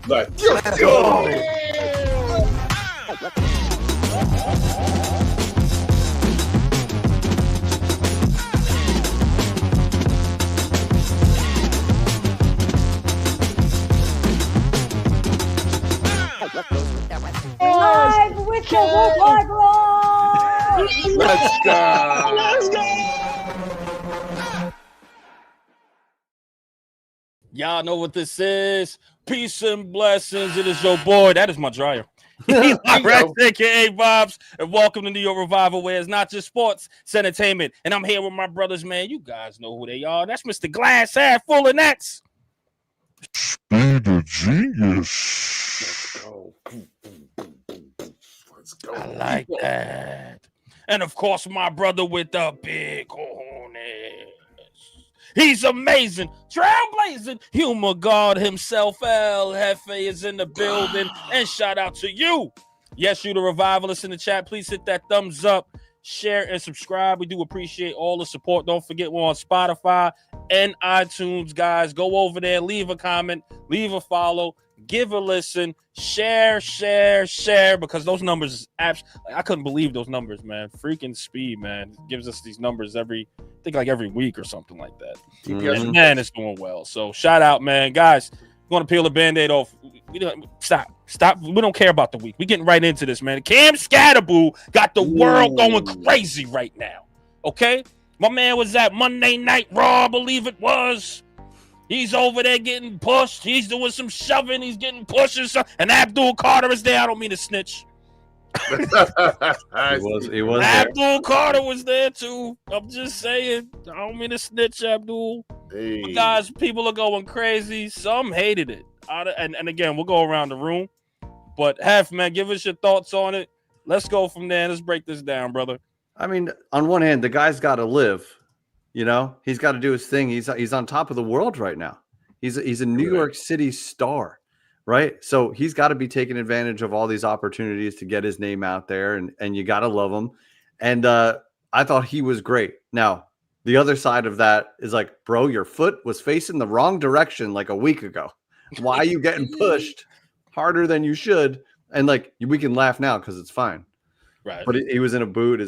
Let's go. Live with the Bootleg Roll! Let's go. Let's go. Y'all know what this is. Peace and blessings. It is your boy. That is my dryer. Eli Rex, aka Bobs, and welcome to New York Revival, where it's not just sports, it's entertainment. And I'm here with my brothers, man. You guys know who they are. That's Mr. Glass Half Full of Nets. Be the genius. Let's go. Let's go. I like that. And of course, my brother with the big cojones. He's amazing, trailblazing, humor god himself. El Jefe is in the building, and shout out to you. Yes, you the revivalists in the chat. Please hit that thumbs up, share, and subscribe. We do appreciate all the support. Don't forget we're on Spotify and iTunes, guys. Go over there, leave a comment, leave a follow, give a listen, share, because those numbers, I couldn't believe those numbers, man. Freaking speed, man. It gives us these numbers every week or something like that. And man, it's doing well. So shout out, man. Guys, we're going to peel the Band-Aid off. We don't stop. We don't care about the week. We're getting right into this, man. Cam Skattebo got the world going crazy right now. Okay? My man was at Monday Night Raw, I believe it was. He's over there getting pushed. He's doing some shoving. He's getting pushed. And Abdul Carter is there. I don't mean to snitch. He was Abdul Carter was there too. I'm just saying. I don't mean to snitch, Abdul. Hey. But guys, people are going crazy. Some hated it. And again, we'll go around the room. But Hef, man, give us your thoughts on it. Let's go from there. Let's break this down, brother. I mean, on one hand, the guy's got to live. You know, he's got to do his thing. He's on top of the world right now. He's a New York City star, right? So he's got to be taking advantage of all these opportunities to get his name out there, and you got to love him. And I thought he was great. Now, the other side of that is like, bro, your foot was facing the wrong direction like a week ago. Why are you getting pushed harder than you should? And like, we can laugh now because it's fine. Right. But he was in a boot,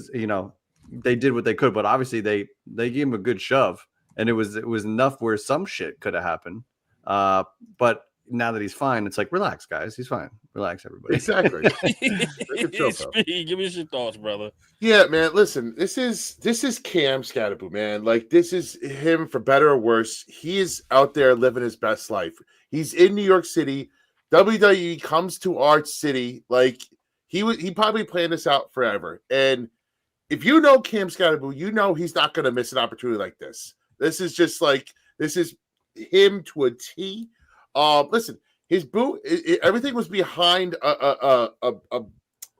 they did what they could, but obviously they gave him a good shove, and it was enough where some shit could have happened. But now that he's fine, it's like, relax, guys. He's fine. Relax, everybody. Exactly. Give me your thoughts, brother. Yeah, man. Listen, this is Cam Skattebo, man. Like, this is him for better or worse. He is out there living his best life. He's in New York City. WWE comes to our city. Like, he probably planned this out forever. And if you know Cam Skattebo, you know he's not going to miss an opportunity like this. This is him to a T. Listen, his boot, everything was behind a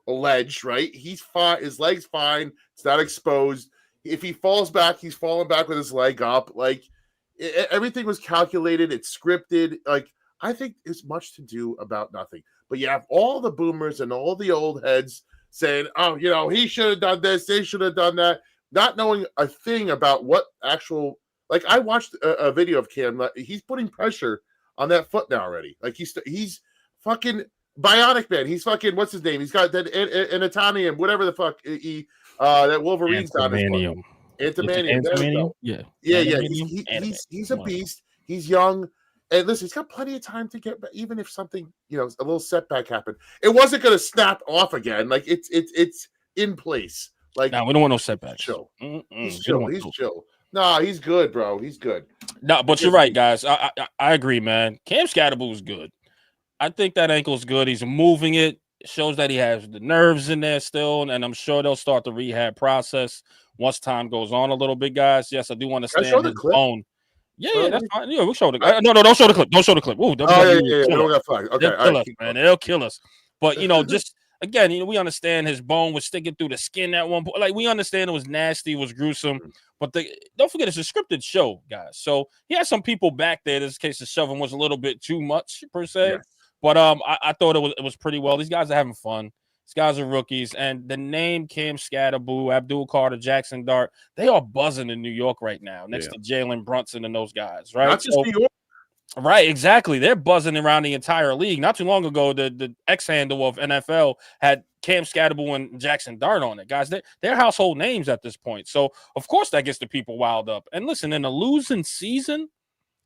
ledge, right? He's fine. His leg's fine. It's not exposed. If he falls back, he's falling back with his leg up. Like, everything was calculated. It's scripted. Like, I think it's much to do about nothing. But you have all the boomers and all the old heads saying, oh, he should have done this, they should have done that, not knowing a thing about what actual, like, I watched a video of Cam, he's putting pressure on that foot now already. Like, he's fucking bionic, man. He's fucking, what's his name? He's got that Anatonium, whatever the fuck, that Wolverine's got his foot. Antimanium. Yeah. He's a beast. He's young. And listen, he's got plenty of time to get back, even if something, a little setback happened. It wasn't going to snap off again. Like, it's in place. Like, no, we don't want no setbacks. Chill. He's chill. He's chill. No, he's good, bro. He's good. No, but you're right, guys. I agree, man. Cam Skattebo is good. I think that ankle's good. He's moving it. It shows that he has the nerves in there still, and I'm sure they'll start the rehab process once time goes on a little bit, guys. Yes, I do understand his bone. Yeah, that's fine. Yeah, we'll show the no, don't show the clip. Don't show the clip. Ooh, yeah. Don't got flagged. Okay, they'll kill us, man. They'll kill us. But just again, we understand his bone was sticking through the skin at one point. Like, we understand it was nasty, it was gruesome. But don't forget, it's a scripted show, guys. So he had some people back there. This case of shoving was a little bit too much per se. Yes. But I thought it was pretty well. These guys are having fun. These guys are rookies, and the name Cam Skattebo, Abdul Carter, Jackson Dart, they are buzzing in New York right now, next to Jalen Brunson and those guys, right? Not just New York. Right, exactly. They're buzzing around the entire league. Not too long ago, the X handle of NFL had Cam Skattebo and Jackson Dart on it. Guys, they're household names at this point. So, of course, that gets the people wild up. And listen, in a losing season,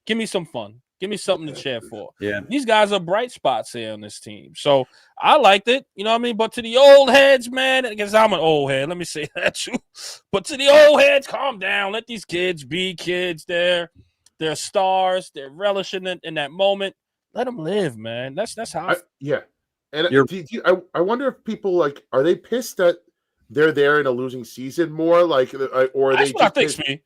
give me some fun. Give me something to cheer for. Yeah. These guys are bright spots here on this team. So, I liked it. You know what I mean? But to the old heads, man, because I'm an old head. Let me say that too. But to the old heads, calm down. Let these kids be kids there. They're stars. They're relishing in that moment. Let them live, man. That's how. And I wonder if people like are they pissed that they're there in a losing season more, like, or are that's they? What I think, pissed? Speed.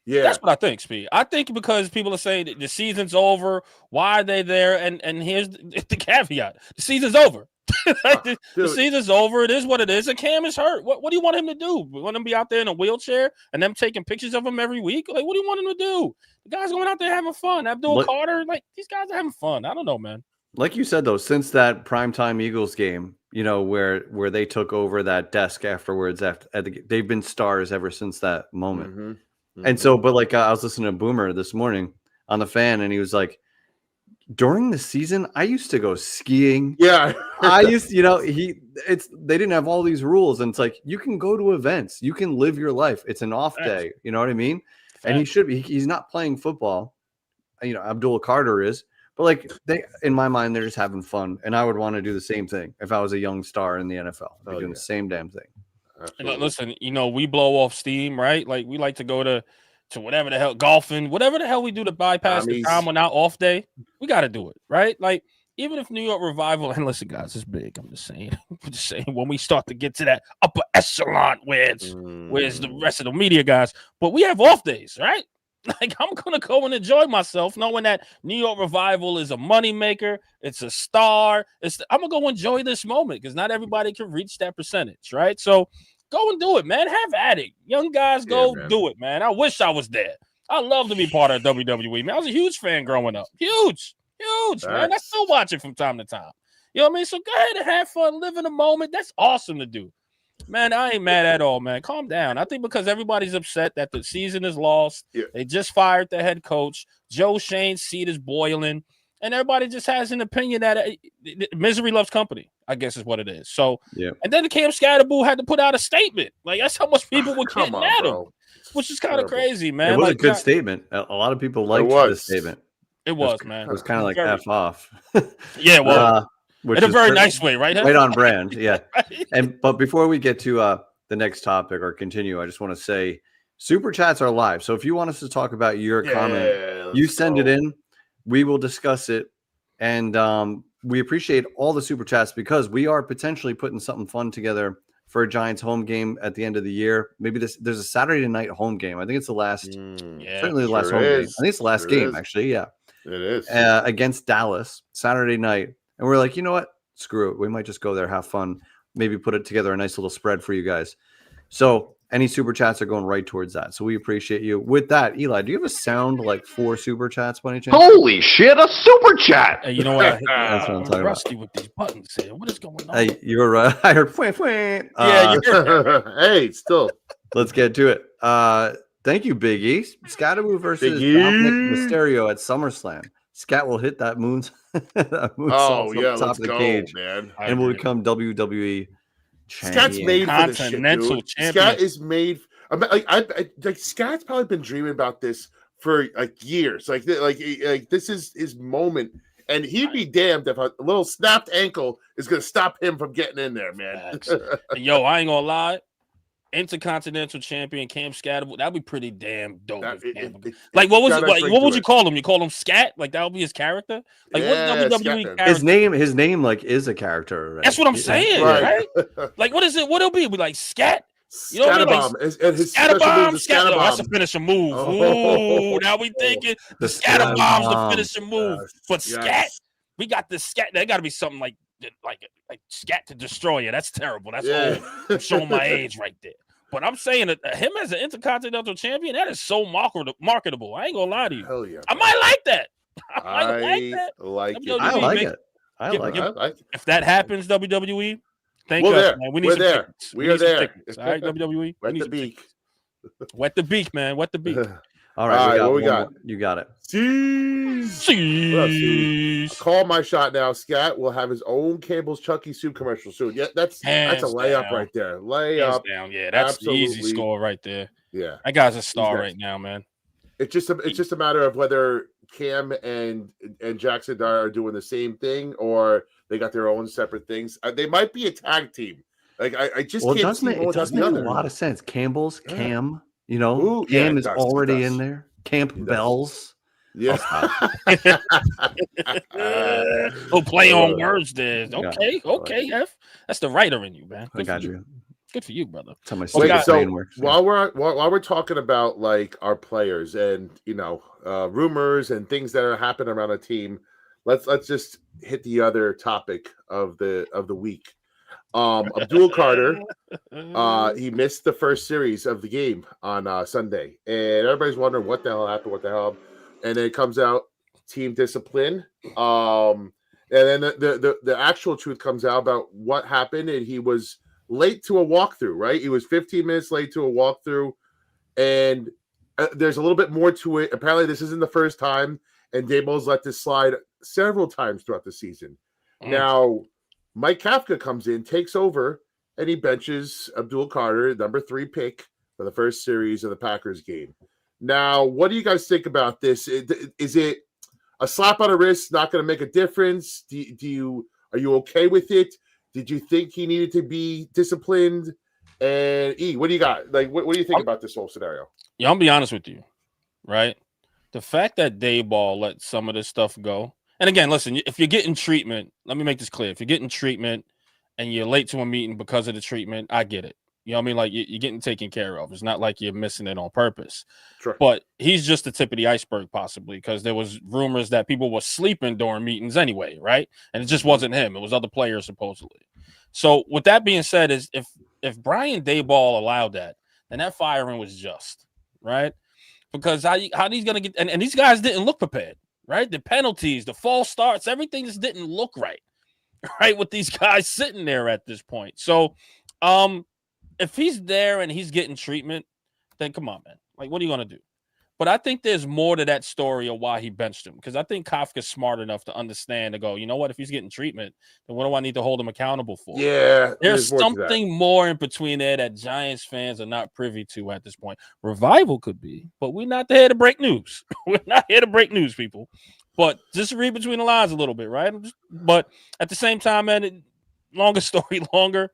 Yeah, that's what I think, Speed. I think because people are saying that the season's over. Why are they there? And here's the caveat: the season's over. the season's over. It is what it is. And Cam is hurt. What do you want him to do? You want him to be out there in a wheelchair and them taking pictures of him every week? Like, what do you want him to do? The guy's going out there having fun. Abdul Carter, like these guys are having fun. I don't know, man. Like you said, though, since that primetime Eagles game, you know, where they took over that desk afterwards, they've been stars ever since that moment. Mm-hmm. Mm-hmm. And so, but like I was listening to Boomer this morning on the fan, and he was like, during the season, I used to go skiing. Yeah. I used to, you know, they didn't have all these rules. And it's like, you can go to events, you can live your life. It's an off day. You know what I mean? And he should be, he's not playing football. You know, Abdul Carter is, but like in my mind, they're just having fun. And I would want to do the same thing if I was a young star in the NFL. I'd be doing the same damn thing. Listen, you know, we blow off steam, right? Like we like to go to whatever the hell, golfing, whatever the hell we do to bypass the time on our off day. We got to do it, right? Like even if New York Revival, and listen, guys, it's big. I'm just saying, when we start to get to that upper echelon where's the rest of the media guys, but we have off days, right? Like I'm gonna go and enjoy myself, knowing that New York Revival is a moneymaker, it's a star. I'm gonna go enjoy this moment because not everybody can reach that percentage, right? So go and do it, man. Have at it. Young guys, go do it, man. I wish I was there. I love to be part of WWE, man. I was a huge fan growing up. Huge, man. I still watch it from time to time. You know what I mean? So go ahead and have fun, live in the moment. That's awesome to do. Man, I ain't mad at all, man. Calm down. I think because everybody's upset that the season is lost. Yeah. They just fired the head coach. Joe Shane's seat is boiling. And everybody just has an opinion that misery loves company, I guess is what it is. So, and then the Cam Skattebo had to put out a statement. Like, that's how much people were getting at him, which is kind of crazy, man. It was a good statement. A lot of people liked this statement. It was, man. It was kind of like F off. Yeah, well, in a very nice way, right? Right on brand, yeah. Right? But before we get to the next topic or continue, I just want to say super chats are live. So if you want us to talk about your comment, you send it in. We will discuss it, and we appreciate all the super chats because we are potentially putting something fun together for a Giants home game at the end of the year. Maybe there's a Saturday night home game. I think it's the last, certainly the last home game. I think it's the last game, actually. Yeah, it is against Dallas Saturday night, and we're like, you know what? Screw it. We might just go there, have fun, maybe put it together a nice little spread for you guys. So any super chats are going right towards that. So we appreciate you. With that, Eli, do you have a sound like for super chats by any chance? Holy shit, a super chat! Hey, you know what? That's what I'm talking rusty about. with these buttons here. What is going on? Hey, you were right. I heard point. Yeah, hey, still. Let's get to it. Thank you, Big E. Skattebo versus Dominic Mysterio at SummerSlam. Scat will hit that moonsault from the top of the cage, man, and will become WWE champion. Scat's made for this shit, dude. Champion. Scat is made. Like Scat's probably been dreaming about this for like years. Like this is his moment, and he'd be damned if a little snapped ankle is going to stop him from getting in there, man. Yo, I ain't gonna lie. Intercontinental champion Cam Skattebo, that'd be pretty damn dope. Like, what would you call him? You call him Scat? Like that would be his character? Like what WWE character? His name like is a character. Right? That's what I'm saying, right? Like what is it? What'll be like Scat? You know what I mean? Like, Scatterbomb. That's a finishing move. Ooh, now we thinking the Scatterbomb's the finishing move. But Scat, we got the Scat. There got to be something like Scat to destroy you. That's terrible. That's old. I'm showing my age right there. But I'm saying that him as an intercontinental champion, that is so marketable. I ain't gonna lie to you. Hell yeah, I might like that. I like it. I like it. If that happens, WWE, thank us, man. We need some tickets. We are there. All right, WWE. Wet the beak. Wet the beak, man. Wet the beak. All right, All right, we got what we one got? more. You got it. What up, Steve? I call my shot now. Scat will have his own Campbell's Chucky soup commercial soon. Yeah, that's a Hands layup down. right there. Hands Layup. down. Yeah, that's the easy Absolutely. score right there. Yeah, That guy's a star next. right now, man. It's just a matter of whether Cam and Jackson Dyer are doing the same thing or they got their own separate things. They might be a tag team. Like I just can't see one it without does the make other. a lot of sense. Campbell's, Yeah. Cam, Ooh, Cam it is does, already it does. in there. Camp Bells. Yeah. Oh, play on words there. Okay, Yeah, okay, F. That's the writer in you, man. I got you. Good for you, brother. That's how my Wait, stupid brain works. while we're talking about like our players and rumors and things that are happening around a team, let's just hit the other topic of the week. Abdul Carter, he missed the first series of the game on Sunday, and everybody's wondering what the hell happened, and then it comes out team discipline. And then the actual truth comes out about what happened, and he was late to a walkthrough, right? He was 15 minutes late to a walkthrough, and there's a little bit more to it. Apparently, this isn't the first time, and Daboll's let this slide several times throughout the season. Now, Mike Kafka comes in, takes over, and he benches Abdul Carter, number 3 pick for the first series of the Packers game. Now, what do you guys think about this? Is it a slap on the wrist, not going to make a difference? Are you okay with it? Did you think he needed to be disciplined? And what do you got? Like, what do you think about this whole scenario? Yeah, I'll be honest with you, right? The fact that Daboll let some of this stuff go, and again, listen, if you're getting treatment, let me make this clear. If you're getting treatment and you're late to a meeting because of the treatment, I get it. You know what I mean? Like, you're getting taken care of. It's not like you're missing it on purpose. Sure. But he's just the tip of the iceberg, possibly, because there was rumors that people were sleeping during meetings anyway, right? And it just wasn't him. It was other players, supposedly. So with that being said, is if Brian Daboll allowed that, then that firing was just, right? Because how he's going to get – and these guys didn't look prepared, right? The penalties, the false starts, everything just didn't look right, right, with these guys sitting there at this point. So if he's there and he's getting treatment, then come on, man. Like, what are you going to do? But I think there's more to that story of why he benched him, because I think Kafka's smart enough to understand to go, you know what, if he's getting treatment, then what do I need to hold him accountable for? Yeah. There's something more in between there that Giants fans are not privy to at this point. Revival could be, but we're not here to break news. We're not here to break news, people. But just read between the lines a little bit, right? But at the same time, man, longer story longer,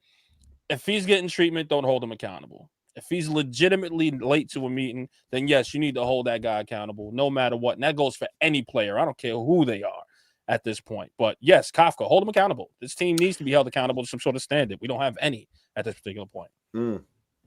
if he's getting treatment, don't hold him accountable. If he's legitimately late to a meeting, then yes, you need to hold that guy accountable no matter what. And that goes for any player. I don't care who they are at this point. But yes, Kafka, hold him accountable. This team needs to be held accountable to some sort of standard. We don't have any at this particular point.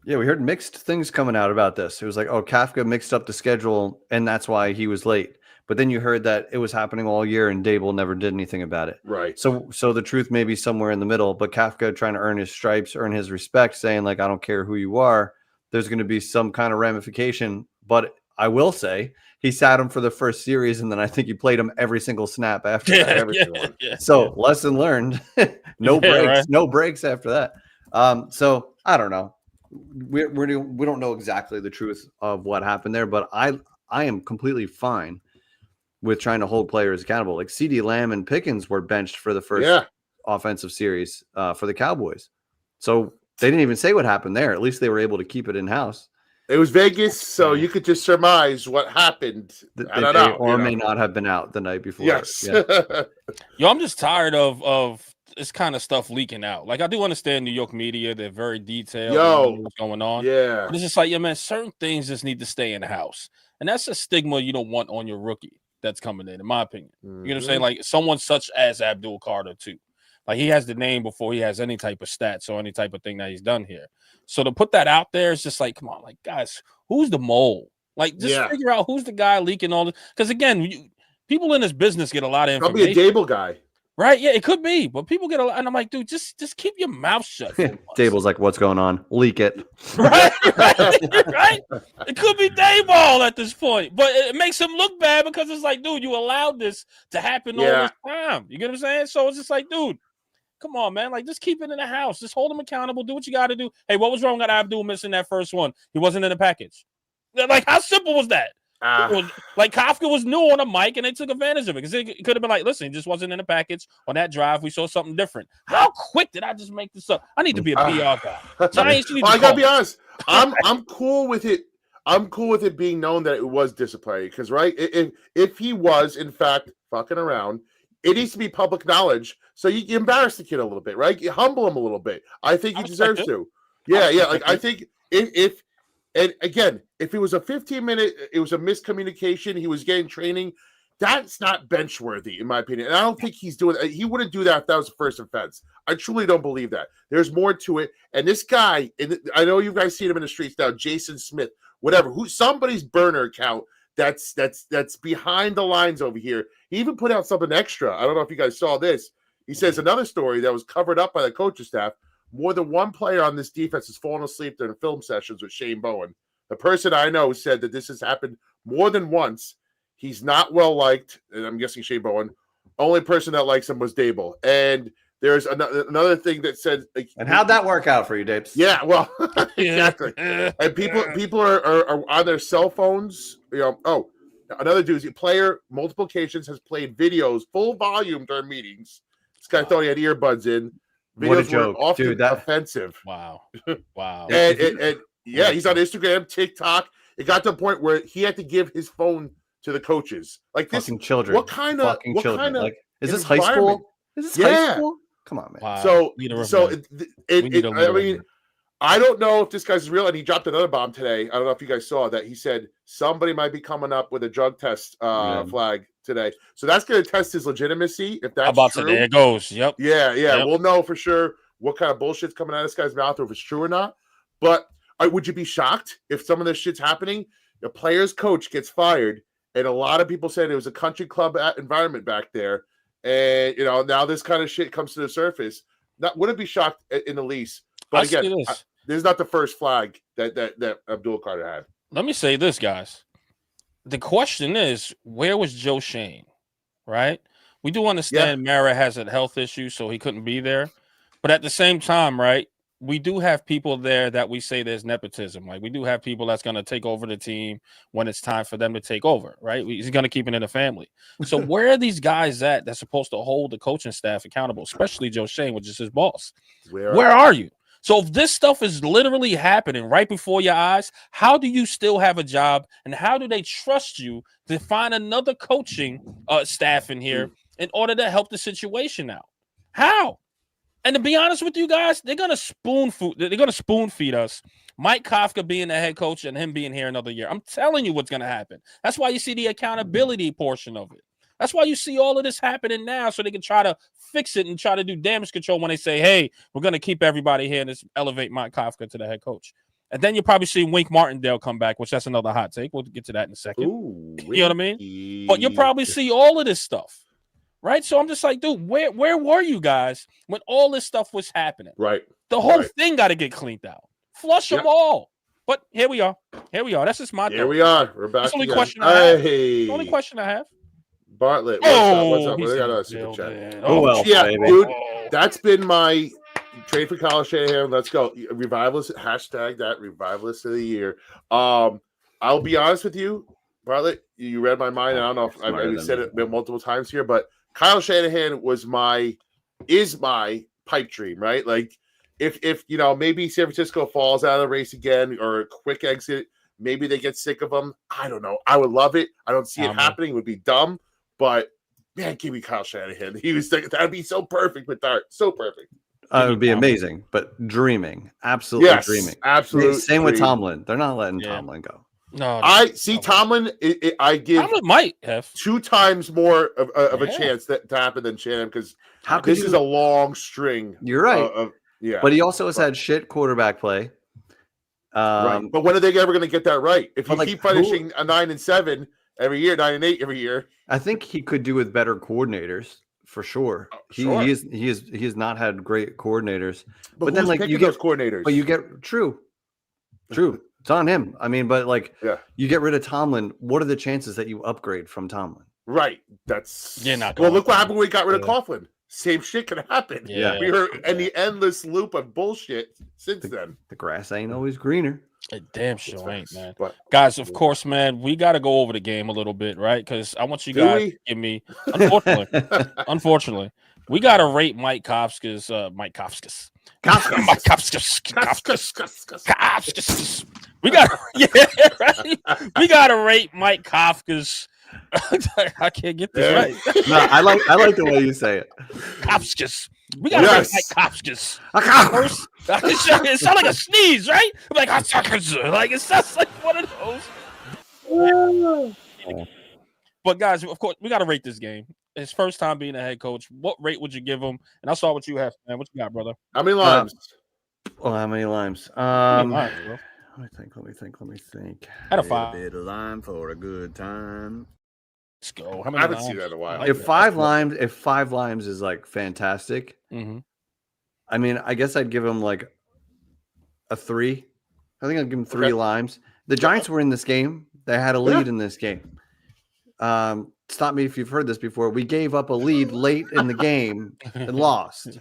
Yeah, we heard mixed things coming out about this. It was like, oh, Kafka mixed up the schedule, and that's why he was late. But then you heard that it was happening all year, and Daboll never did anything about it. Right. So the truth may be somewhere in the middle. But Kafka trying to earn his stripes, earn his respect, saying like, I don't care who you are. There's going to be some kind of ramification. But I will say he sat him for the first series, and then I think he played him every single snap after that. Every single one. So lesson learned. No breaks. Right. No breaks after that. So I don't know. We don't know exactly the truth of what happened there, but I am completely fine with trying to hold players accountable. Like CeeDee Lamb and Pickens were benched for the first offensive series for the Cowboys. So they didn't even say what happened there. At least they were able to keep it in-house. It was Vegas, so you could just surmise what happened. I don't know. Or may not have been out the night before. Yes. Yeah. Yo, I'm just tired of this kind of stuff leaking out. Like, I do understand New York media. They're very detailed. What's going on. Yeah. But it's just like, yeah, man, certain things just need to stay in the house. And that's a stigma you don't want on your rookie that's coming in my opinion. You know what I'm saying? Like, someone such as Abdul Carter, too. Like, he has the name before he has any type of stats or any type of thing that he's done here. So to put that out there, it's just like, come on, like, guys, who's the mole? Like, just figure out who's the guy leaking all this. Because, again, people in this business get a lot of information. Probably a Dable guy. Right? Yeah, it could be. But people get a lot. And I'm like, dude, just keep your mouth shut. Dable's like, what's going on? Leak it. Right? Right? It could be Daboll at this point. But it makes him look bad because it's like, dude, you allowed this to happen all this time. You get what I'm saying? So it's just like, dude, come on, man. Like, just keep it in the house. Just hold him accountable. Do what you got to do. Hey, what was wrong with Abdul missing that first one? He wasn't in the package. Like, how simple was that? Like Kafka was new on a mic and they took advantage of it because it could have been like, listen, it just wasn't in the package on that drive. We saw something different. How quick did I just make this up? I need to be a PR guy. Giants, you need I to gotta be honest. I'm cool with it. I'm cool with it being known that it was disciplinary because, right? If he was in fact fucking around, it needs to be public knowledge. So you embarrass the kid a little bit, right? You humble him a little bit. I think he deserves to. Yeah. Like I think if and again, if it was a 15-minute, it was a miscommunication. He was getting training. That's not bench worthy, in my opinion. And I don't think he's doing. He wouldn't do that if that was the first offense. I truly don't believe that. There's more to it. And this guy, and I know you guys see him in the streets now, Jason Smith, whatever, somebody's burner account that's behind the lines over here. He even put out something extra. I don't know if you guys saw this. He says another story that was covered up by the coaching staff. More than one player on this defense has fallen asleep during film sessions with Shane Bowen. The person I know said that this has happened more than once. He's not well liked, and I'm guessing Shane Bowen. Only person that likes him was Dable. And there's another thing that said, like, and how'd that work out for you, Dapes? Yeah, well, exactly. And people are on their cell phones. Another dude's player multiple occasions has played videos full volume during meetings. This guy thought he had earbuds in. Videos what a joke, were often dude! That offensive. Wow. And he's on Instagram, TikTok. It got to the point where he had to give his phone to the coaches. Like this, fucking children. What kind of children? Like, is this high school? Is this high school? Come on, man. Wow. I don't know if this guy's real, and he dropped another bomb today. I don't know if you guys saw that. He said somebody might be coming up with a drug test flag today. So that's going to test his legitimacy. If that's true. There it goes. Yep. Yeah. Yep. We'll know for sure what kind of bullshit's coming out of this guy's mouth, or if it's true or not. But would you be shocked if some of this shit's happening? A player's coach gets fired, and a lot of people said it was a country club environment back there. And, now this kind of shit comes to the surface. Wouldn't be shocked in the least. But again, this is not the first flag that Abdul Carter had. Let me say this, guys. The question is, where was Joe Shane? Right? We do understand Mara has a health issue, so he couldn't be there. But at the same time, right, we do have people there that we say there's nepotism. Like, we do have people that's going to take over the team when it's time for them to take over, right? He's going to keep it in the family. So where are these guys at that's supposed to hold the coaching staff accountable, especially Joe Shane, which is his boss? Where are you? So if this stuff is literally happening right before your eyes, how do you still have a job, and how do they trust you to find another coaching staff in here in order to help the situation out? How? And to be honest with you guys, they're gonna spoon feed us Mike Kafka being the head coach and him being here another year. I'm telling you what's gonna happen. That's why you see the accountability portion of it. That's why you see all of this happening now, so they can try to fix it and try to do damage control when they say, hey, we're going to keep everybody here and just elevate Mike Kafka to the head coach. And then you'll probably see Wink Martindale come back, which that's another hot take. We'll get to that in a second. Ooh, you know what I mean? But you'll probably see all of this stuff, right? So I'm just like, dude, where were you guys when all this stuff was happening? Right. The whole thing got to get cleaned out. Flush them all. But here we are. That's just my thing. Here we are. We're back. That's the only question I have. The only question I have. Bartlett, what's up? We got a super chat. Dude, that's been my trade for Kyle Shanahan. Let's go. Revivalist, hashtag that revivalist of the year. I'll be honest with you, Bartlett, you read my mind. I don't know if I've said it multiple times here, but Kyle Shanahan is my pipe dream, right? Like if maybe San Francisco falls out of the race again or a quick exit, maybe they get sick of him. I don't know. I would love it. I don't see it happening. It would be dumb. But man, give me Kyle Shanahan. That'd be so perfect with Dart. So perfect. It would be amazing, but dreaming. Absolutely dreaming. Absolutely. Same with Tomlin. They're not letting Tomlin go. No, I see Tomlin. I give Tomlin might have 2 times more of a chance to happen than Shanahan because this is a long string. You're right. But he also has had shit quarterback play. Right. But when are they ever going to get that right? If you keep finishing a 9-7 every year, 9-8 every year, I think he could do with better coordinators for sure. He has not had great coordinators. But then you get those coordinators. But you get true. It's on him. I mean, but you get rid of Tomlin. What are the chances that you upgrade from Tomlin? Right. Look what happened when we got rid of Coughlin. Same shit can happen. Yeah. We were in the endless loop of bullshit since then. The grass ain't always greener. It damn sure ain't, man. But Guys, of course, man, we got to go over the game a little bit, right? Because I want you Do guys we? to give me, unfortunately, we got to rate Mike Kafka's. Mike Kafka's. We got right. We got to rate Mike Kafka's. I can't get this right. No, I like the way you say it. Kafka's. We got to rate Mike Kafka's. First, it sounds like a sneeze, right? I'm like it sounds like one of those. But guys, of course, we got to rate this game. His first time being a head coach. What rate would you give him? And I'll start with you, man. What you got, brother? How many limes? How many limes? How many limes, bro? Let me think. Out of 5. A bit of lime for a good time. Let's go. How I many haven't limes? seen that in a while. If 5 limes is like fantastic, Mm-hmm. I mean, I guess I'd give him like a 3. I think I'd give him 3 limes. The Giants were in this game. They had a lead in this game. Stop me if you've heard this before. We gave up a lead late in the game and lost.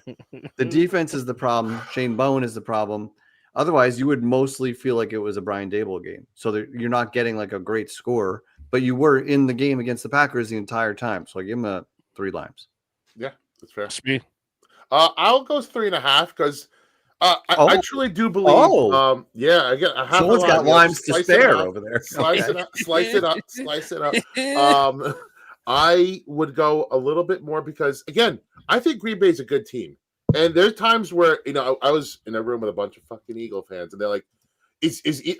The defense is the problem. Shane Bowen is the problem. Otherwise, you would mostly feel like it was a Brian Daboll game. So you're not getting like a great score, but you were in the game against the Packers the entire time. So I give him a 3 limes. Yeah, that's fair. Speed. I'll go 3.5 because I truly do believe. I get a half. Someone's got limes to spare over there. Slice it up. I would go a little bit more because again, I think Green Bay is a good team, and there's times where I was in a room with a bunch of fucking Eagle fans, and they're like,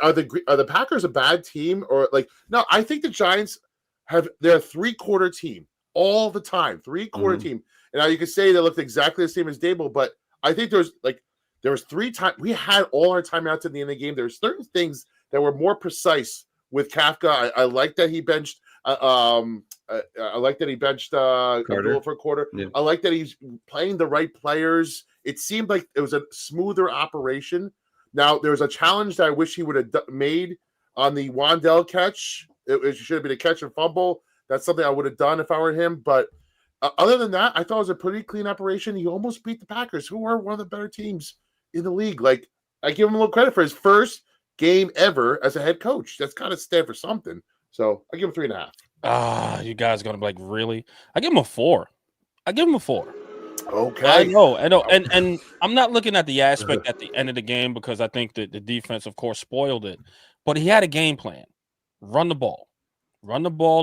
"Are the Packers a bad team?" Or like, no, I think the Giants they're a 3/4 team all the time, 3/4 team. And now you can say they looked exactly the same as Daboll, but I think there was 3 times we had all our timeouts at the end of the game. There were certain things that were more precise with Kafka. I like that he benched. I like that he benched Abdul for a quarter. Yeah. I like that he's playing the right players. It seemed like it was a smoother operation. Now there was a challenge that I wish he would have made on the Wandell catch. It should have been a catch and fumble. That's something I would have done if I were him, but. Other than that, I thought it was a pretty clean operation. He almost beat the Packers, who are one of the better teams in the league. Like, I give him a little credit for his first game ever as a head coach. That's got to stand for something. So I give him 3.5. You guys are gonna be like, really? I give him a 4. Okay. I know. And I'm not looking at the aspect at the end of the game because I think that the defense, of course, spoiled it. But he had a game plan. Run the ball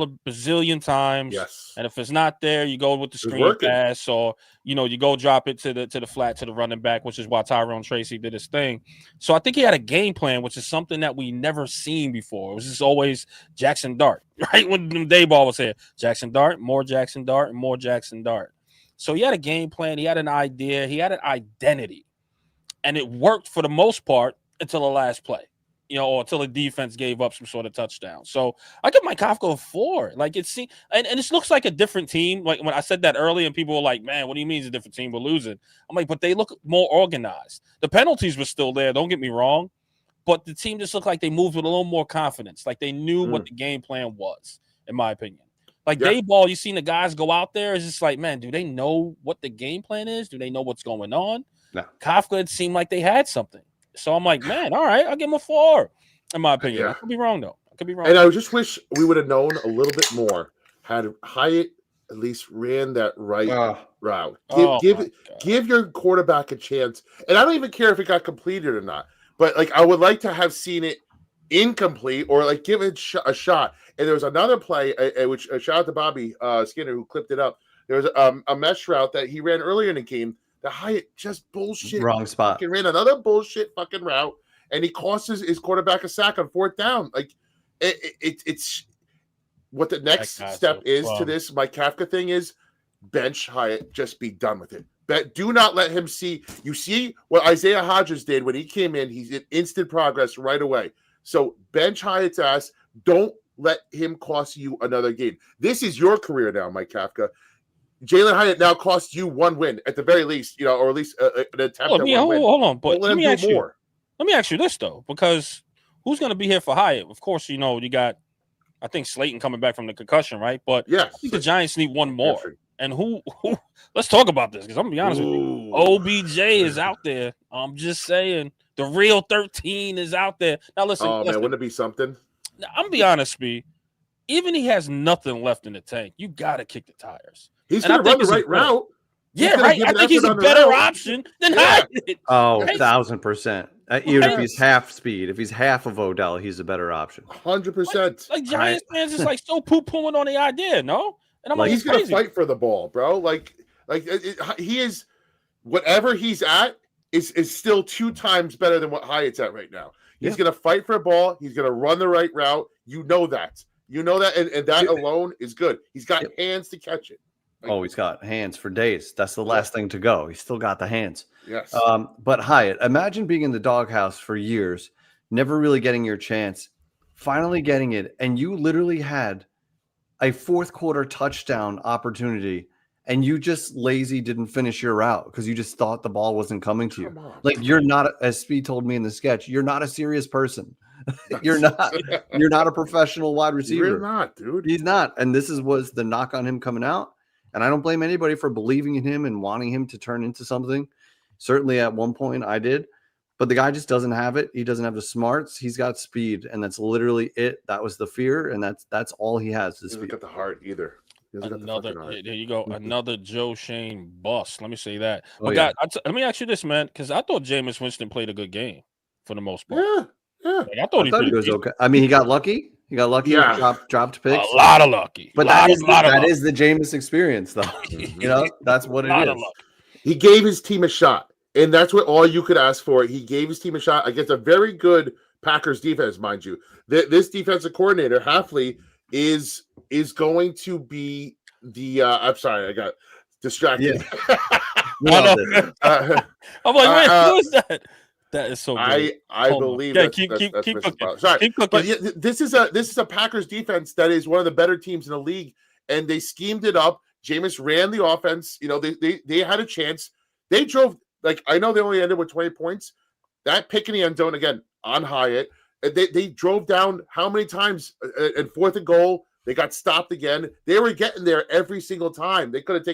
a bazillion times. Yes. And if it's not there, you go with the screen pass, or you go drop it to the flat to the running back, which is why Tyrone Tracy did his thing. So I think he had a game plan, which is something that we never seen before. It was just always Jackson Dart, right? When Dayball was here, Jackson Dart, more Jackson Dart, and more Jackson Dart. So he had a game plan, he had an idea, he had an identity, and it worked for the most part until the last play. Or until the defense gave up some sort of touchdown. So I give Mike Kafka a 4. Like it seems, and this looks like a different team. Like when I said that earlier, and people were like, "Man, what do you mean it's a different team? We're losing." I'm like, but they look more organized. The penalties were still there. Don't get me wrong, but the team just looked like they moved with a little more confidence. Like they knew what the game plan was, in my opinion. Like Dayball, you seen the guys go out there. It's just like, man, do they know what the game plan is? Do they know what's going on? No. Kafka, it seemed like they had something. So I'm like, man, all right, I'll give him a 4, in my opinion. I could be wrong, though. And I just wish we would have known a little bit more. Had Hyatt at least ran that right route. Give your quarterback a chance. And I don't even care if it got completed or not. But, like, I would like to have seen it incomplete or, like, give it a shot. And there was another play, which shout out to Bobby Skinner who clipped it up. There was a mesh route that he ran earlier in the game. The Hyatt just bullshit. Wrong spot. He ran another bullshit fucking route, and he cost his quarterback a sack on 4th down. Like, it's what the next step is to this. My Kafka thing is bench Hyatt. Just be done with it. Do not let him see. You see what Isaiah Hodgins did when he came in. He's in instant progress right away. So bench Hyatt's ass. Don't let him cost you another game. This is your career now, Mike Kafka. Jalen Hyatt now costs you 1 win at the very least, or at least an attempt at 1 win. Hold on, but let me ask you. Let me ask you this though, because who's going to be here for Hyatt? Of course, you got, I think Slayton coming back from the concussion, right? But I think the Giants need 1 more. And who? Let's talk about this because I'm gonna be honest with you. OBJ is out there. I'm just saying The real 13 is out there. Now, listen. Oh, man, wouldn't it be something? I'm going to be honest, B. Even he has nothing left in the tank. You got to kick the tires. He's going to run the right route. Yeah, right. I think he's a better option than Hyatt. Oh, 1,000%. Even if he's half speed, if he's half of Odell, he's a better option. 100%. Like Giants fans is like so poo-pooing on the idea, no? And I'm like, he's going to fight for the ball, bro. He is, whatever he's at is still 2 times better than what Hyatt's at right now. He's going to fight for a ball. He's going to run the right route. You know that. And that alone is good. He's got hands to catch it. He's got hands for days. That's the last thing to go. He's still got the hands. Yes. But Hyatt, imagine being in the doghouse for years, never really getting your chance, finally getting it, and you literally had a fourth quarter touchdown opportunity, and you just lazy didn't finish your route because you just thought the ball wasn't coming to you. You're not, as Speed told me in the sketch, you're not a serious person. You're not a professional wide receiver. You're not, dude. He's not. And this was the knock on him coming out. And I don't blame anybody for believing in him and wanting him to turn into something. Certainly at one point I did. But the guy just doesn't have it. He doesn't have the smarts. He's got speed. And that's literally it. That was the fear. And that's all he has. He doesn't got the heart either. There you go. Another Joe Shane bust. Let me say that. Oh, God, let me ask you this, man, because I thought Jameis Winston played a good game for the most part. Yeah. I thought he was okay. I mean, he got lucky. He got lucky. Yeah. Dropped picks. A lot of lucky. But that is the Jameis experience, though. That's what it is. He gave his team a shot, and that's what all you could ask for. He gave his team a shot against a very good Packers defense, mind you. This defensive coordinator, Hafley, is going to be the. I'm sorry, I got distracted. Yeah. I'm like, wait, who is that? That is so good. I believe that. Keep cooking. Sorry, keep cooking. But this is a Packers defense that is one of the better teams in the league, and they schemed it up. Jameis ran the offense. They had a chance. They drove, I know they only ended with 20 points. That pick in the end zone again on Hyatt. They drove down how many times in 4th and goal? They got stopped again. They were getting there every single time. They could have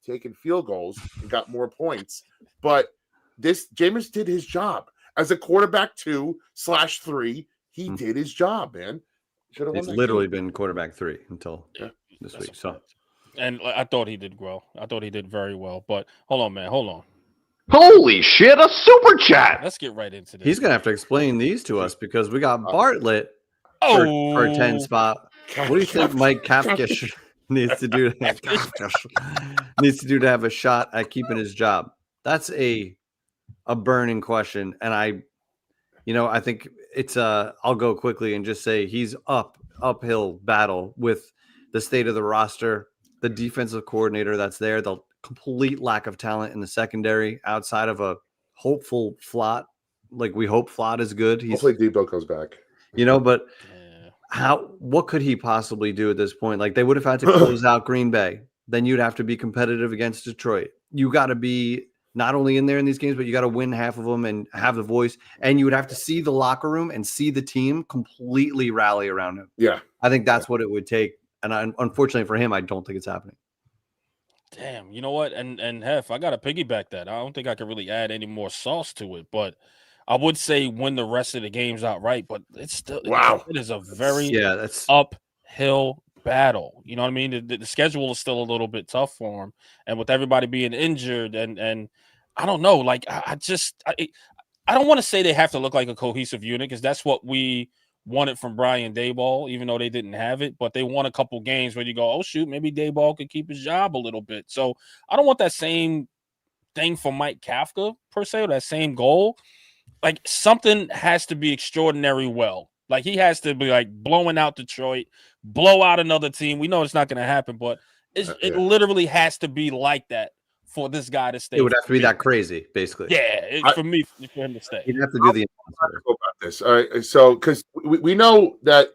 taken field goals and got more points, but Jameis did his job as a quarterback 2/3. He did his job, man. It's literally been quarterback 3 until this week. So, and I thought he did well. I thought he did very well. But hold on, man. Hold on. Holy shit! A super chat. Let's get right into this. He's gonna have to explain these to us because we got Bartlett for a 10 spot. What do you think Mike Kafka needs to do? Needs to do to have a shot at keeping his job? That's a burning question, and I think it's I'll go quickly and just say he's uphill battle with the state of the roster, the defensive coordinator that's there, the complete lack of talent in the secondary outside of a hopeful Flott. We hope Flott is good. Hopefully Debo comes back. But what could he possibly do at this point? They would have had to close out Green Bay. Then you'd have to be competitive against Detroit. You got to be not only in there in these games, but you got to win half of them and have the voice. And you would have to see the locker room and see the team completely rally around him. Yeah. I think that's what it would take. And unfortunately for him, I don't think it's happening. Damn, you know what? And Hef, I got to piggyback that. I don't think I can really add any more sauce to it, but I would say win the rest of the games outright, but it's still it is a very uphill battle. You know what I mean? The schedule is still a little bit tough for him, and with everybody being injured, and I don't know. I don't want to say they have to look like a cohesive unit because that's what we wanted from Brian Daboll, even though they didn't have it. But they won a couple games where you go, oh shoot, maybe Daboll could keep his job a little bit. So I don't want that same thing for Mike Kafka per se, or that same goal. Something has to be extraordinary well. He has to be blowing out Detroit, blow out another team. We know it's not going to happen, but it literally has to be like that for this guy to stay. It would have to be that crazy, basically. Yeah, for him to stay. He'd have to do the about this. All right, so because we know that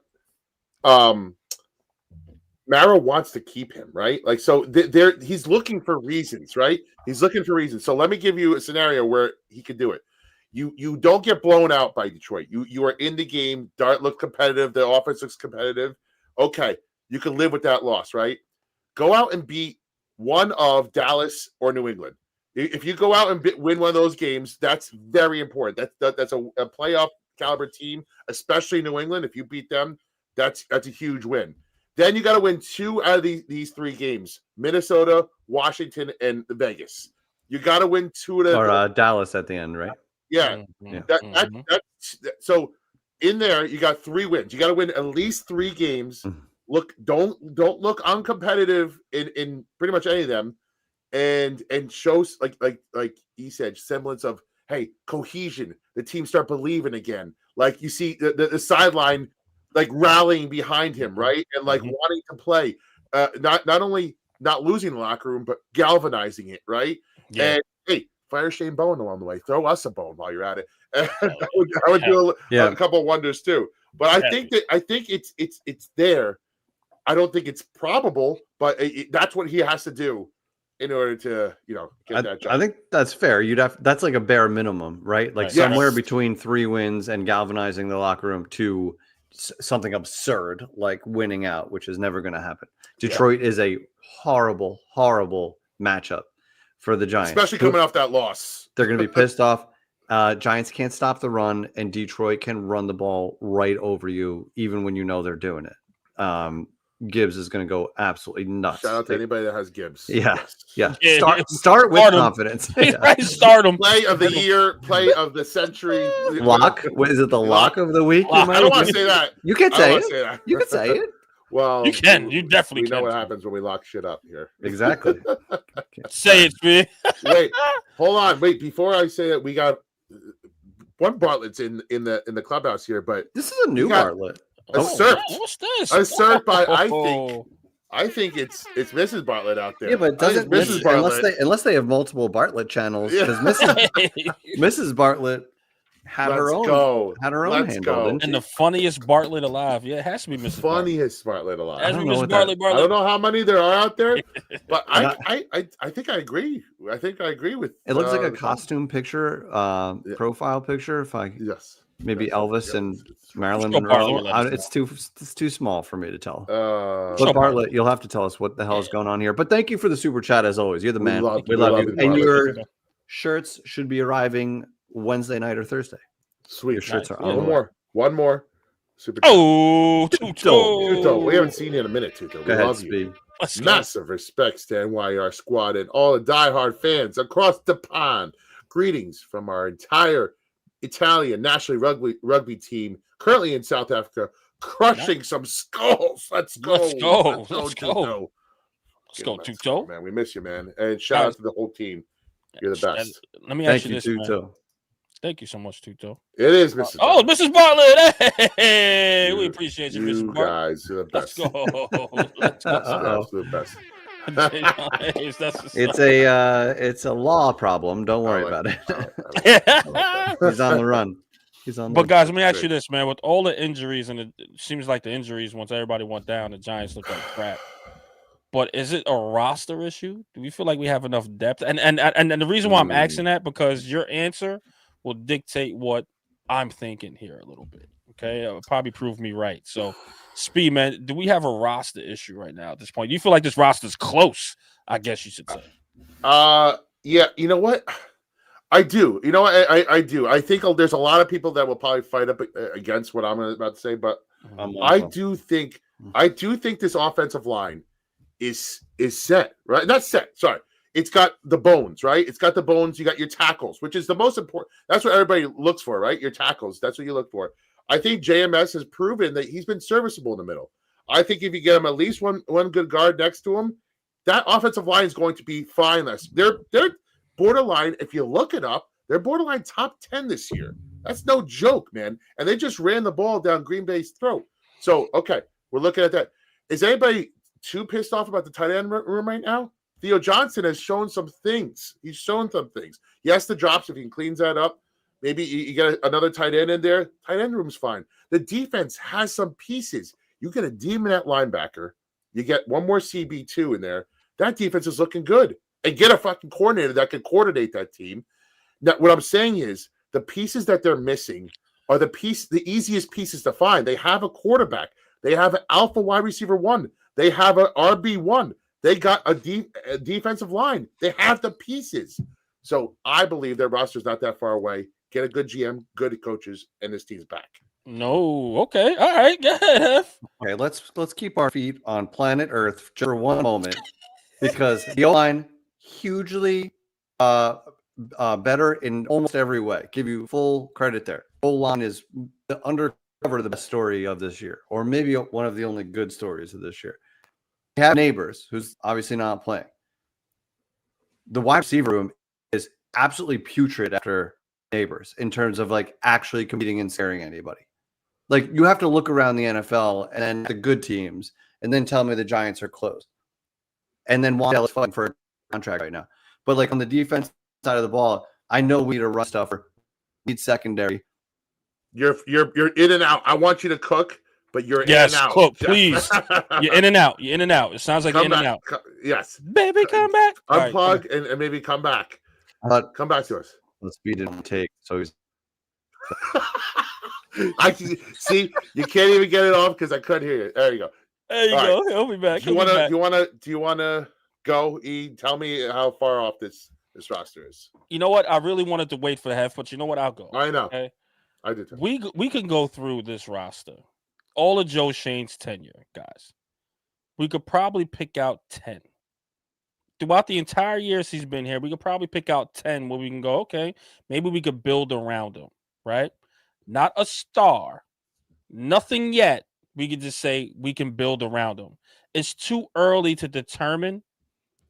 Mara wants to keep him, right? He's looking for reasons, right? He's looking for reasons. So let me give you a scenario where he could do it. You don't get blown out by Detroit. You are in the game. Dart looks competitive. The offense looks competitive. Okay, you can live with that loss, right? Go out and beat one of Dallas or New England. If you go out and win one of those games, that's very important. That's a playoff caliber team, especially New England. If you beat them, that's a huge win. Then you got to win 2 out of these 3 games: Minnesota, Washington, and Vegas. You got to win 2 of them. Or Dallas at the end, right? Yeah. So in there, you got 3 wins. You got to win at least 3 games. Don't look uncompetitive in pretty much any of them, and shows like he said, semblance of cohesion. The team start believing again. Like you see the sideline like rallying behind him, right, and like wanting to play. Not only not losing the locker room, but galvanizing it, right? Yeah. And fire Shane Bowen along the way. Throw us a bone while you're at it. I would do a couple of wonders too. But I think it's there. I don't think it's probable, but that's what he has to do in order to get that job. I think that's fair. That's like a bare minimum, right? Like somewhere between 3 wins and galvanizing the locker room to something absurd like winning out, which is never going to happen. Detroit is a horrible matchup for the Giants, especially coming off that loss. They're going to be pissed off. Giants can't stop the run, and Detroit can run the ball right over you, even when you know they're doing it. Gibbs is going to go absolutely nuts. Shout out to anybody that has Gibbs. Yeah. Start with confidence. Start him. Play of the year, play of the century. Lock? What is it? The lock of the week? I don't want to say that. You can say it. You can say it. Well, you can. You definitely we can. know what happens when we lock shit up here. Exactly. Say it, man. Wait, hold on. Wait, before I say that, we got one Bartlett's in the clubhouse here, but this is a new Bartlett. Usurped. What's this? Usurped by I think it's Mrs. Bartlett out there. Yeah, but doesn't Mrs. Bartlett unless they have multiple Bartlett channels, because Mrs. Bartlett had her own handle. And the funniest Bartlett alive. Yeah, it has to be Mrs. Funniest Bartlett alive. I don't know how many there are out there, but I think I agree. I think I agree with. It looks like a costume picture, profile picture. Maybe Elvis and Marilyn Monroe. It's too small for me to tell. But Bartlett, you'll have to tell us what the hell is going on here. But thank you for the super chat as always. You're the man. We love you. And your shirts should be arriving Wednesday night or Thursday. Sweet. Your shirts are one more. Super chat. Tuto. We haven't seen you in a minute, Tuto. We love you. Massive respects to NYR squad and all the diehard fans across the pond. Greetings from our entire Italian national rugby team currently in South Africa, crushing some skulls. Let's go, Tuto. Man, we miss you, man. And shout out to the whole team. You're the best. Let me ask you this, Tuto. Thank you so much, Tuto. It is Mrs. Mrs. Bartlett. Hey, we appreciate you, Mrs. Bartlett. Guys, you're the best. Let's go. Absolute best. It's a law problem. Don't worry about it. He's on the run. But guys, let me ask you this, man. With all the injuries, and it seems like the injuries, once everybody went down, the Giants look like crap. But is it a roster issue? Do we feel like we have enough depth? And the reason why I'm asking that, because your answer will dictate what I'm thinking here a little bit. Okay, it'll probably prove me right. So, Speed, man, do we have a roster issue right now at this point? You feel like this roster is close, I guess you should say. Yeah, you know what? I do. You know what? I do. I think there's a lot of people that will probably fight up against what I'm about to say, but I do think this offensive line is set, right? Not set, sorry. It's got the bones, right? It's got the bones. You got your tackles, which is the most important. That's what everybody looks for, right? Your tackles. That's what you look for. I think JMS has proven that he's been serviceable in the middle. I think if you get him at least one good guard next to him, that offensive line is going to be fine. They're borderline, if you look it up, they're borderline top 10 this year. That's no joke, man. And they just ran the ball down Green Bay's throat. So, okay, we're looking at that. Is anybody too pissed off about the tight end room right now? Theo Johnson has shown some things. He's shown some things. Yes, the drops, if he cleans that up, maybe you get another tight end in there. Tight end room's fine. The defense has some pieces. You get a demon at linebacker. You get one more CB2 in there. That defense is looking good. And get a fucking coordinator that can coordinate that team. Now, what I'm saying is the pieces that they're missing are the easiest pieces to find. They have a quarterback. They have an alpha wide receiver 1. They have an RB1. They got a defensive line. They have the pieces. So I believe their roster's not that far away. Get a good GM, good coaches, and this team's back. No, okay, all right, go ahead. Okay, let's keep our feet on planet Earth just for one moment, because the O-line hugely better in almost every way. Give you full credit there. O-line is undercover the best story of this year, or maybe one of the only good stories of this year. We have Neighbors, who's obviously not playing. The wide receiver room is absolutely putrid after Neighbors in terms of like actually competing and scaring anybody. Like, you have to look around the NFL and then the good teams and then tell me the Giants are close. And then Waddell is fighting for a contract right now. But like on the defense side of the ball, I know we need a run stuffer. We need secondary. You're in and out. I want you to cook, but you're in and out. Cook, please. You're in and out. You're in and out. It sounds like come in back. and out. Yes. Baby, come back. Unplug and maybe come back. Come back to us. Let's beat it and take. So he's I see. You can't even get it off because I couldn't hear you. There you go. There you go. He'll be back. Do you wanna go? E, tell me how far off this roster is. You know what? I really wanted to wait for Hef, but you know what? I'll go. I know. Okay? I did too. We can go through this roster, all of Joe Shane's tenure, guys. We could probably pick out 10 throughout the entire years he's been here. We could probably pick out 10 where we can go, okay, maybe we could build around him, right? Not a star, nothing yet. We could just say we can build around him. It's too early to determine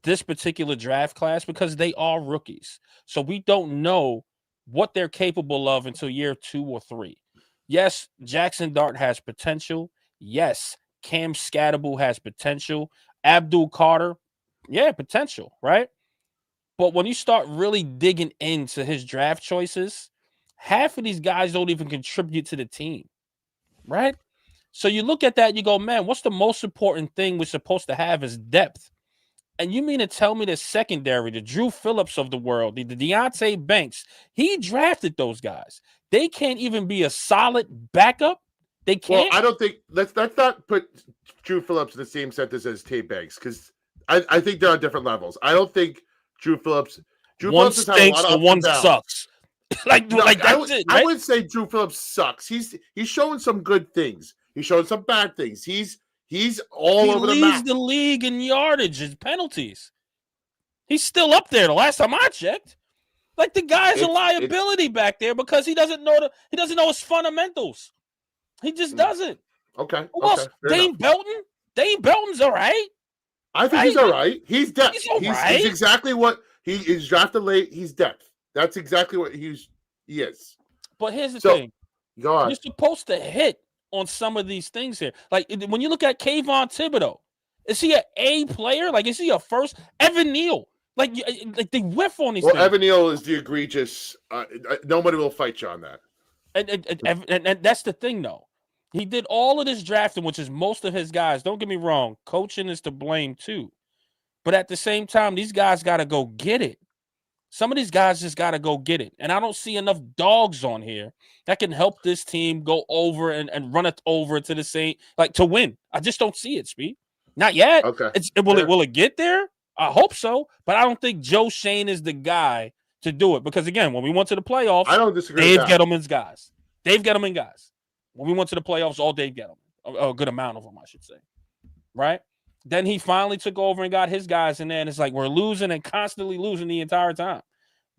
this particular draft class because they are rookies. So we don't know what they're capable of until year 2 or 3. Yes, Jackson Dart has potential. Yes, Cam Skattebo has potential. Abdul Carter, yeah, potential, right? But when you start really digging into his draft choices, half of these guys don't even contribute to the team, right? So you look at that and you go, man, what's the most important thing we're supposed to have is depth. And you mean to tell me the secondary, the Drew Phillips of the world, the Deontay Banks, he drafted those guys. They can't even be a solid backup. They can't. Well, I don't think let's not put Drew Phillips in the same sentence as Tay Banks because I think they're on different levels. I don't think Drew Phillips stinks and one sucks. I would say Drew Phillips sucks. He's showing some good things. He's showing some bad things. He's all over the map. He leads the league in yardage and penalties. He's still up there. The last time I checked, like the guy's a liability back there because he doesn't know his fundamentals. He just doesn't. Okay. Who else? Dane Belton. Dane Belton's all right. I think he's all right. He's depth. He's exactly what he is drafted late. He's depth. That's exactly what he is. But here's the thing. Go on. You're supposed to hit on some of these things here. Like when you look at Kayvon Thibodeau, is he an A player? Like, is he a first? Evan Neal. Like they whiff on these things. Well, Evan Neal is the egregious. Nobody will fight you on that. And that's the thing, though. He did all of this drafting, which is most of his guys. Don't get me wrong. Coaching is to blame, too. But at the same time, these guys got to go get it. Some of these guys just got to go get it. And I don't see enough dogs on here that can help this team go over and run it over to the same, like to win. I just don't see it, Speed. Not yet. Okay. Will it get there? I hope so. But I don't think Joe Shane is the guy to do it. Because, again, when we went to the playoffs, I don't disagree Dave with that. Gettleman's guys. Dave Gettleman guys. When we went to the playoffs, all Dave Gettleman. A good amount of them, I should say. Right? Then he finally took over and got his guys in there. And it's like we're losing and constantly losing the entire time.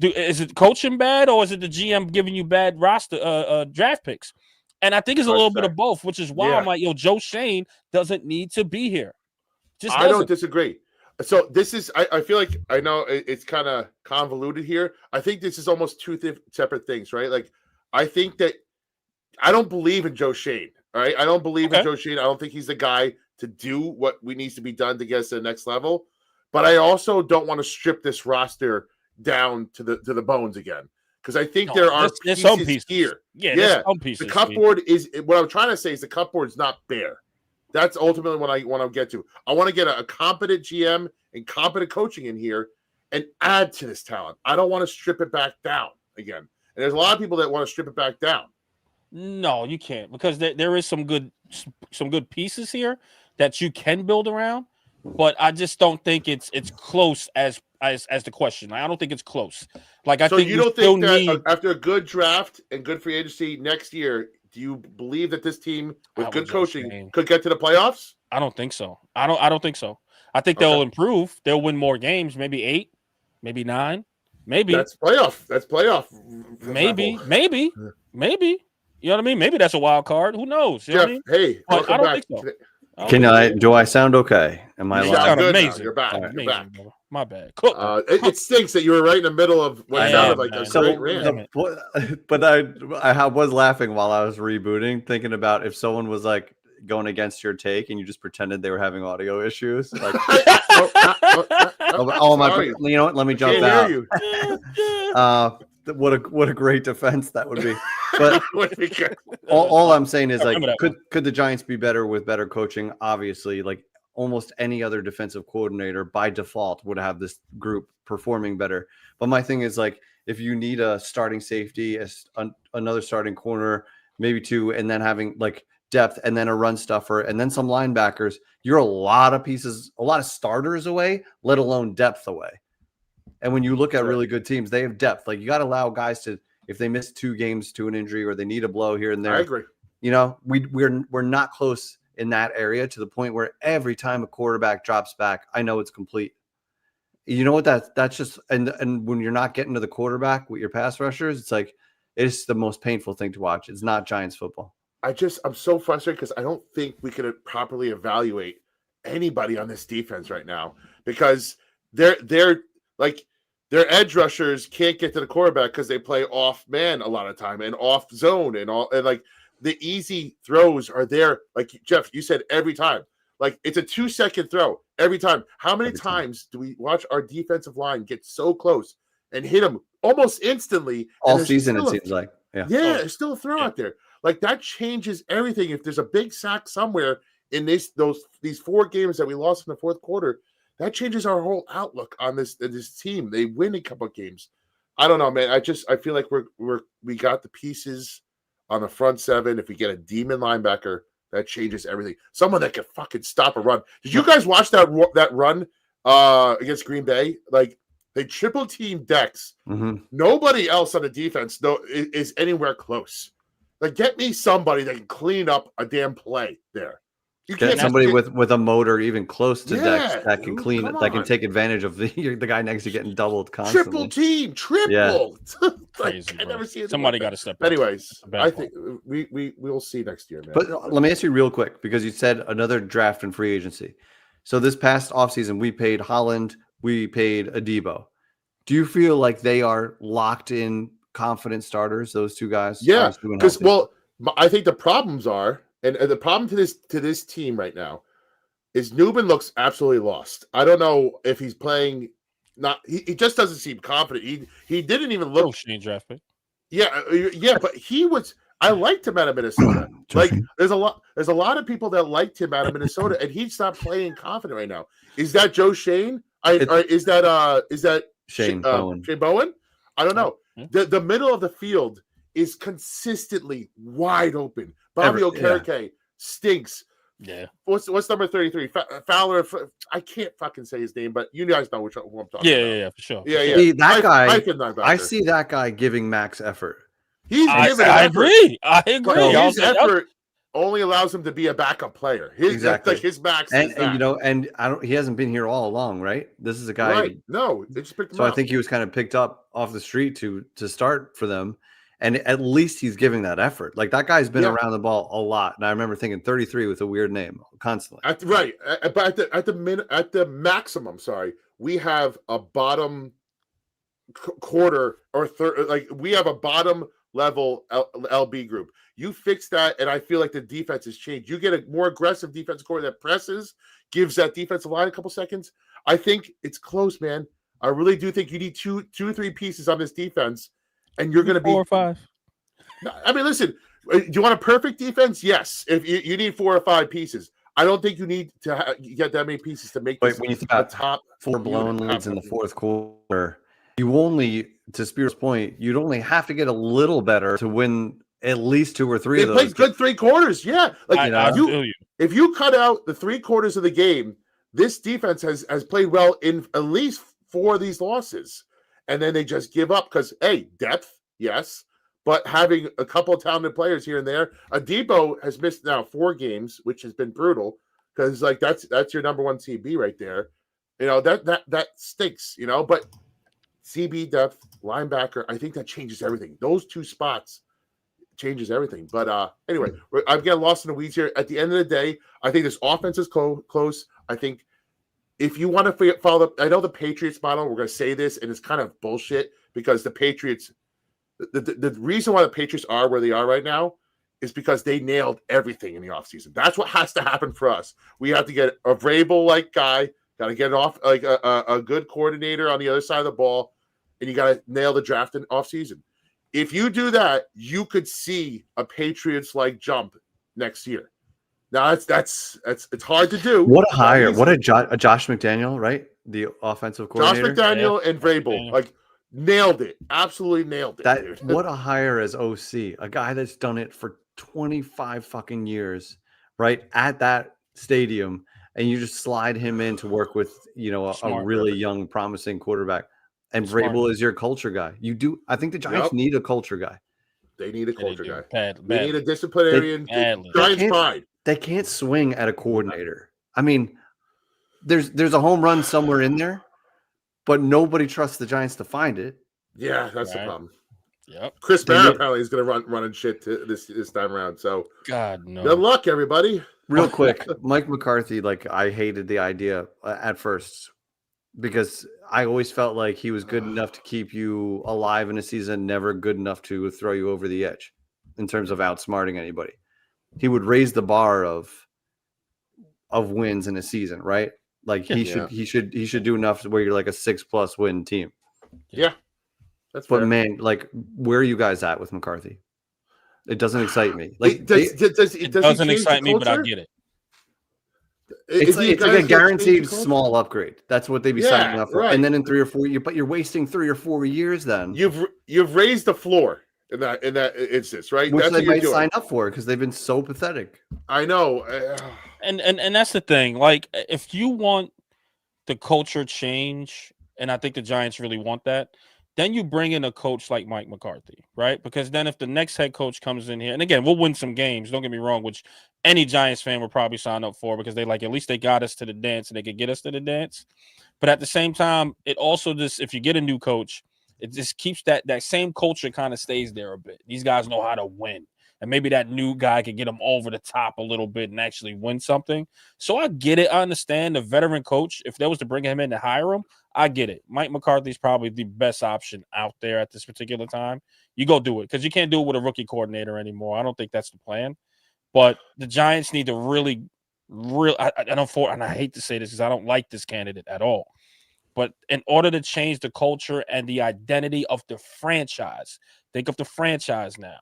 Is it coaching bad or is it the GM giving you bad roster draft picks? And I think it's a little bit of both, which is why I'm like, Joe Shane doesn't need to be here. I don't disagree. So this is, I feel like, I know it's kind of convoluted here. I think this is almost two separate things, right? Like, I think that I don't believe in Joe Shane, all right? I don't believe in Joe Shane. I don't think he's the guy to do what needs to be done to get us to the next level. But I also don't want to strip this roster down to the bones again. Because I think there are pieces here. Yeah. Some pieces, the cupboard is, what I'm trying to say is the cupboard is not bare. That's ultimately what I want to get to. I want to get a competent GM and competent coaching in here and add to this talent. I don't want to strip it back down again. And there's a lot of people that want to strip it back down. No, you can't, because there is some good pieces here that you can build around, but I just don't think it's close as as the question. I don't think it's close. Like I So think you we don't still think that need. after a good draft and good free agency next year, do you believe that this team with I good was coaching saying. could get to the playoffs? I don't think so. I don't think so. I think they'll improve. They'll win more games, maybe 8, maybe 9, maybe. That's playoff. That's playoff. Maybe. level. You know what I mean? Maybe that's a wild card. Who knows? You know Jeff, what I mean? hey, But welcome I don't back. think so. Do I sound okay? Am I You You loud? sound sound good now. amazing. You're back. All right. You're Amazing, back. brother. My bad. Cook. It stinks that you were right in the middle of what I sounded am, like man. a So, great rant. damn it. But I was laughing while I was rebooting, thinking about if someone was like going against your take and you just pretended they were having audio issues. Like, oh my! Sorry. You know what? Let me jump Can't out. hear you. What a great defense that would be. But Would be good. all I'm saying is I like, remember that could the Giants be better with better coaching? Obviously, like almost any other defensive coordinator by default would have this group performing better. But my thing is like, if you need a starting safety, another starting corner, maybe 2, and then having like depth and then a run stuffer and then some linebackers, you're a lot of starters away, let alone depth away. And when you look at really good teams, they have depth. Like you got to allow guys to, if they miss 2 games to an injury or they need a blow here and there. I agree. You know, we're not close in that area to the point where every time a quarterback drops back, I know it's complete. You know what? That's just and when you're not getting to the quarterback with your pass rushers, it's like it's the most painful thing to watch. It's not Giants football. I'm so frustrated because I don't think we could properly evaluate anybody on this defense right now because they're like their edge rushers can't get to the quarterback because they play off man a lot of time and off zone and like the easy throws are there. Like Jeff, you said every time. Like it's a 2-second throw every time. How many times do we watch our defensive line get so close and hit them almost instantly? All season, it seems like. Yeah, there's still a throw out there. Like that changes everything. If there's a big sack somewhere in these 4 games that we lost in the fourth quarter, that changes our whole outlook on this team. They win a couple of games. I don't know, man. I feel like we got the pieces on the front 7. If we get a demon linebacker, that changes everything. Someone that can fucking stop a run. Did you guys watch that run against Green Bay? Like they triple team Dex. Mm-hmm. Nobody else on the defense is anywhere close. Like get me somebody that can clean up a damn play there. You Get somebody with a motor even close to Dex that can clean it, that can on. take advantage of the guy next to getting doubled constantly. Triple. Yeah. Crazy, I never see it. Somebody got to step up. Anyways, Bad I call. think we'll see next year, man. But let me ask you real quick, because you said another draft and free agency. So this past offseason, we paid Holland, we paid Adebo. Do you feel like they are locked in confident starters, those 2 guys? Yeah, because I think the problems are, and the problem to this team right now is Newman looks absolutely lost. I don't know if he's playing. He just doesn't seem confident. He didn't even look. Shane draft pick. Yeah, but he was. I liked him out of Minnesota. Like there's a lot of people that liked him out of Minnesota, and he's not playing confident right now. Is that Joe Shane? Is that Shane Bowen? Shane Bowen? I don't know. Yeah. The middle of the field is consistently wide open. Bobby Okereke stinks. Yeah. What's number 33? Fowler. I can't fucking say his name, but you guys know who I'm talking about. Yeah, for sure. Yeah. See, that guy, linebacker. I see that guy giving max effort. I agree. But his effort only allows him to be a backup player. Exactly. Like his max. And that. you know, and he hasn't been here all along, right? This is a guy. Right. No, they just picked him So up. I think he was kind of picked up off the street to start for them. And at least he's giving that effort. Like that guy's been around the ball a lot. And I remember thinking 33 with a weird name constantly. But at the maximum, we have a bottom quarter or third. Like we have a bottom level LB group. You fix that, and I feel like the defense has changed. You get a more aggressive defensive core that presses, gives that defensive line a couple seconds. I think it's close, man. I really do think you need two or 3 pieces on this defense. And you're going to be 4 or 5. I mean, listen. Do you want a perfect defense? Yes. If you need 4 or 5 pieces, I don't think you need to get that many pieces to make this when you think a about top 4 blown leads in the fourth quarter, you only, to Spears' point, you'd only have to get a little better to win at least 2 or 3 of those. They played good 3 quarters. Yeah, like I feel you. If you cut out the 3 quarters of the game, this defense has played well in at least for these losses. And then they just give up because, hey, depth, yes, but having a couple of talented players here and there. Debo has missed now 4 games, which has been brutal because like that's your number one CB right there. You know, that stinks, you know, but CB depth, linebacker, I think that changes everything. Those 2 spots changes everything. But anyway, I'm getting lost in the weeds here. At the end of the day, I think this offense is close. I think if you want to follow I know the Patriots model, we're going to say this, and it's kind of bullshit because the Patriots, the reason why the Patriots are where they are right now is because they nailed everything in the offseason. That's what has to happen for us. We have to get a Vrabel-like guy, got to get off like a good coordinator on the other side of the ball, and you got to nail the draft in offseason. If you do that, you could see a Patriots-like jump next year. Now it's hard to do. What a hire! What a Josh McDaniel, right? The offensive coordinator. Josh McDaniel and Vrabel, like nailed it, absolutely nailed it. Dude. What a hire as OC, a guy that's done it for 25 fucking years, right at that stadium, and you just slide him in to work with a really young, promising quarterback. And Vrabel is your culture guy. You do. I think the Giants need a culture guy. They need a culture guy. Bad. They need a disciplinarian. Giants pride. They can't swing at a coordinator. I mean, there's a home run somewhere in there, but nobody trusts the Giants to find it. Yeah, that's the problem. Yep. Chris Barrett apparently is going to run and shit this time around. So God no. Good luck, everybody. Real quick, Mike McCarthy. Like I hated the idea at first because I always felt like he was good enough to keep you alive in a season, never good enough to throw you over the edge in terms of outsmarting anybody. He would raise the bar of wins in a season, right? Like he should do enough where you're like a 6+ win team. Yeah. That's but fair. Man, like where are you guys at with McCarthy? It doesn't excite me. Like it doesn't excite me, but I get it. It's like a guaranteed small upgrade. That's what they'd be signing up for. Right. And then in 3 or 4 years, but you're wasting 3 or 4 years then. You've raised the floor in that instance, right? Which they might sign up for because they've been so pathetic. I know. And that's the thing. Like if you want the culture change, and I think the Giants really want that, then you bring in a coach like Mike McCarthy, right? Because then if the next head coach comes in here, and again, we'll win some games, don't get me wrong, which any Giants fan would probably sign up for because they like, at least they got us to the dance and they could get us to the dance. But at the same time, it also just, if you get a new coach, it just keeps that same culture kind of stays there a bit. These guys know how to win. And maybe that new guy could get them over the top a little bit and actually win something. So I get it. I understand the veteran coach. If there was to bring him in to hire him, I get it. Mike McCarthy's probably the best option out there at this particular time. You go do it because you can't do it with a rookie coordinator anymore. I don't think that's the plan. But the Giants need to really I and I hate to say this because I don't like this candidate at all. But in order to change the culture and the identity of the franchise, think of the franchise now.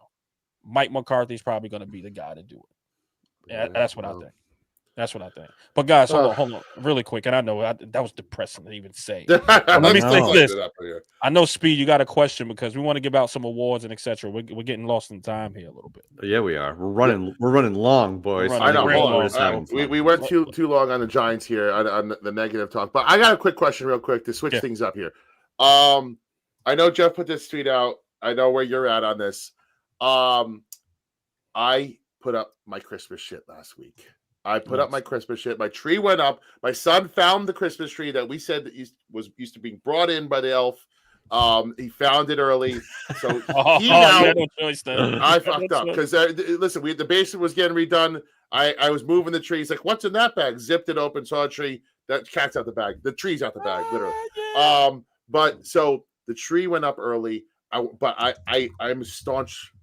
Mike McCarthy's probably going to be the guy to do it. Yeah, that's what I think. That's what I think. But guys, hold on, really quick. And I know that was depressing to even say. Let me say this. I know, Speed, you got a question because we want to give out some awards and etc. We're getting lost in time here a little bit. Yeah, we are. We're running long, boys. I know. We went too long on the Giants here on the negative talk. But I got a quick question, real quick, to switch things up here. I know Jeff put this tweet out. I know where you're at on this. I put up my Christmas shit last week. I put up my Christmas shit. My tree went up. My son found the Christmas tree that we said that used to be brought in by the elf. He found it early, so he now. No choice then. I fucked up because listen, the basement was getting redone. I was moving the tree. He's like, "What's in that bag?" Zipped it open, saw a tree. That cat's out the bag. The tree's out the bag, literally. But so the tree went up early. I'm a staunch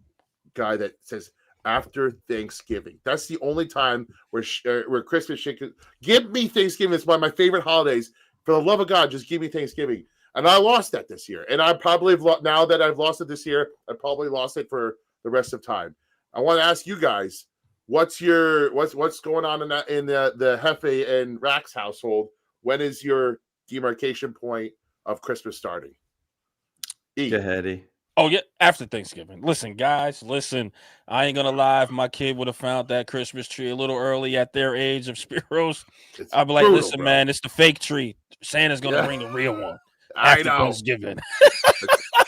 guy that says after Thanksgiving. That's the only time where Christmas shit could give me Thanksgiving. It's one of my favorite holidays. For the love of God, just give me Thanksgiving. And I lost that this year. And I probably now that I've lost it this year, I probably lost it for the rest of time. I want to ask you guys, what's going on in the Hefe and Rax household? When is your demarcation point of Christmas starting? Go ahead, E. Oh, yeah, after Thanksgiving. Listen, guys, I ain't going to lie. If my kid would have found that Christmas tree a little early at their age of Spiros, I'd be like, listen, bro, man, it's the fake tree. Santa's going to bring the real one. I after know. Thanksgiving.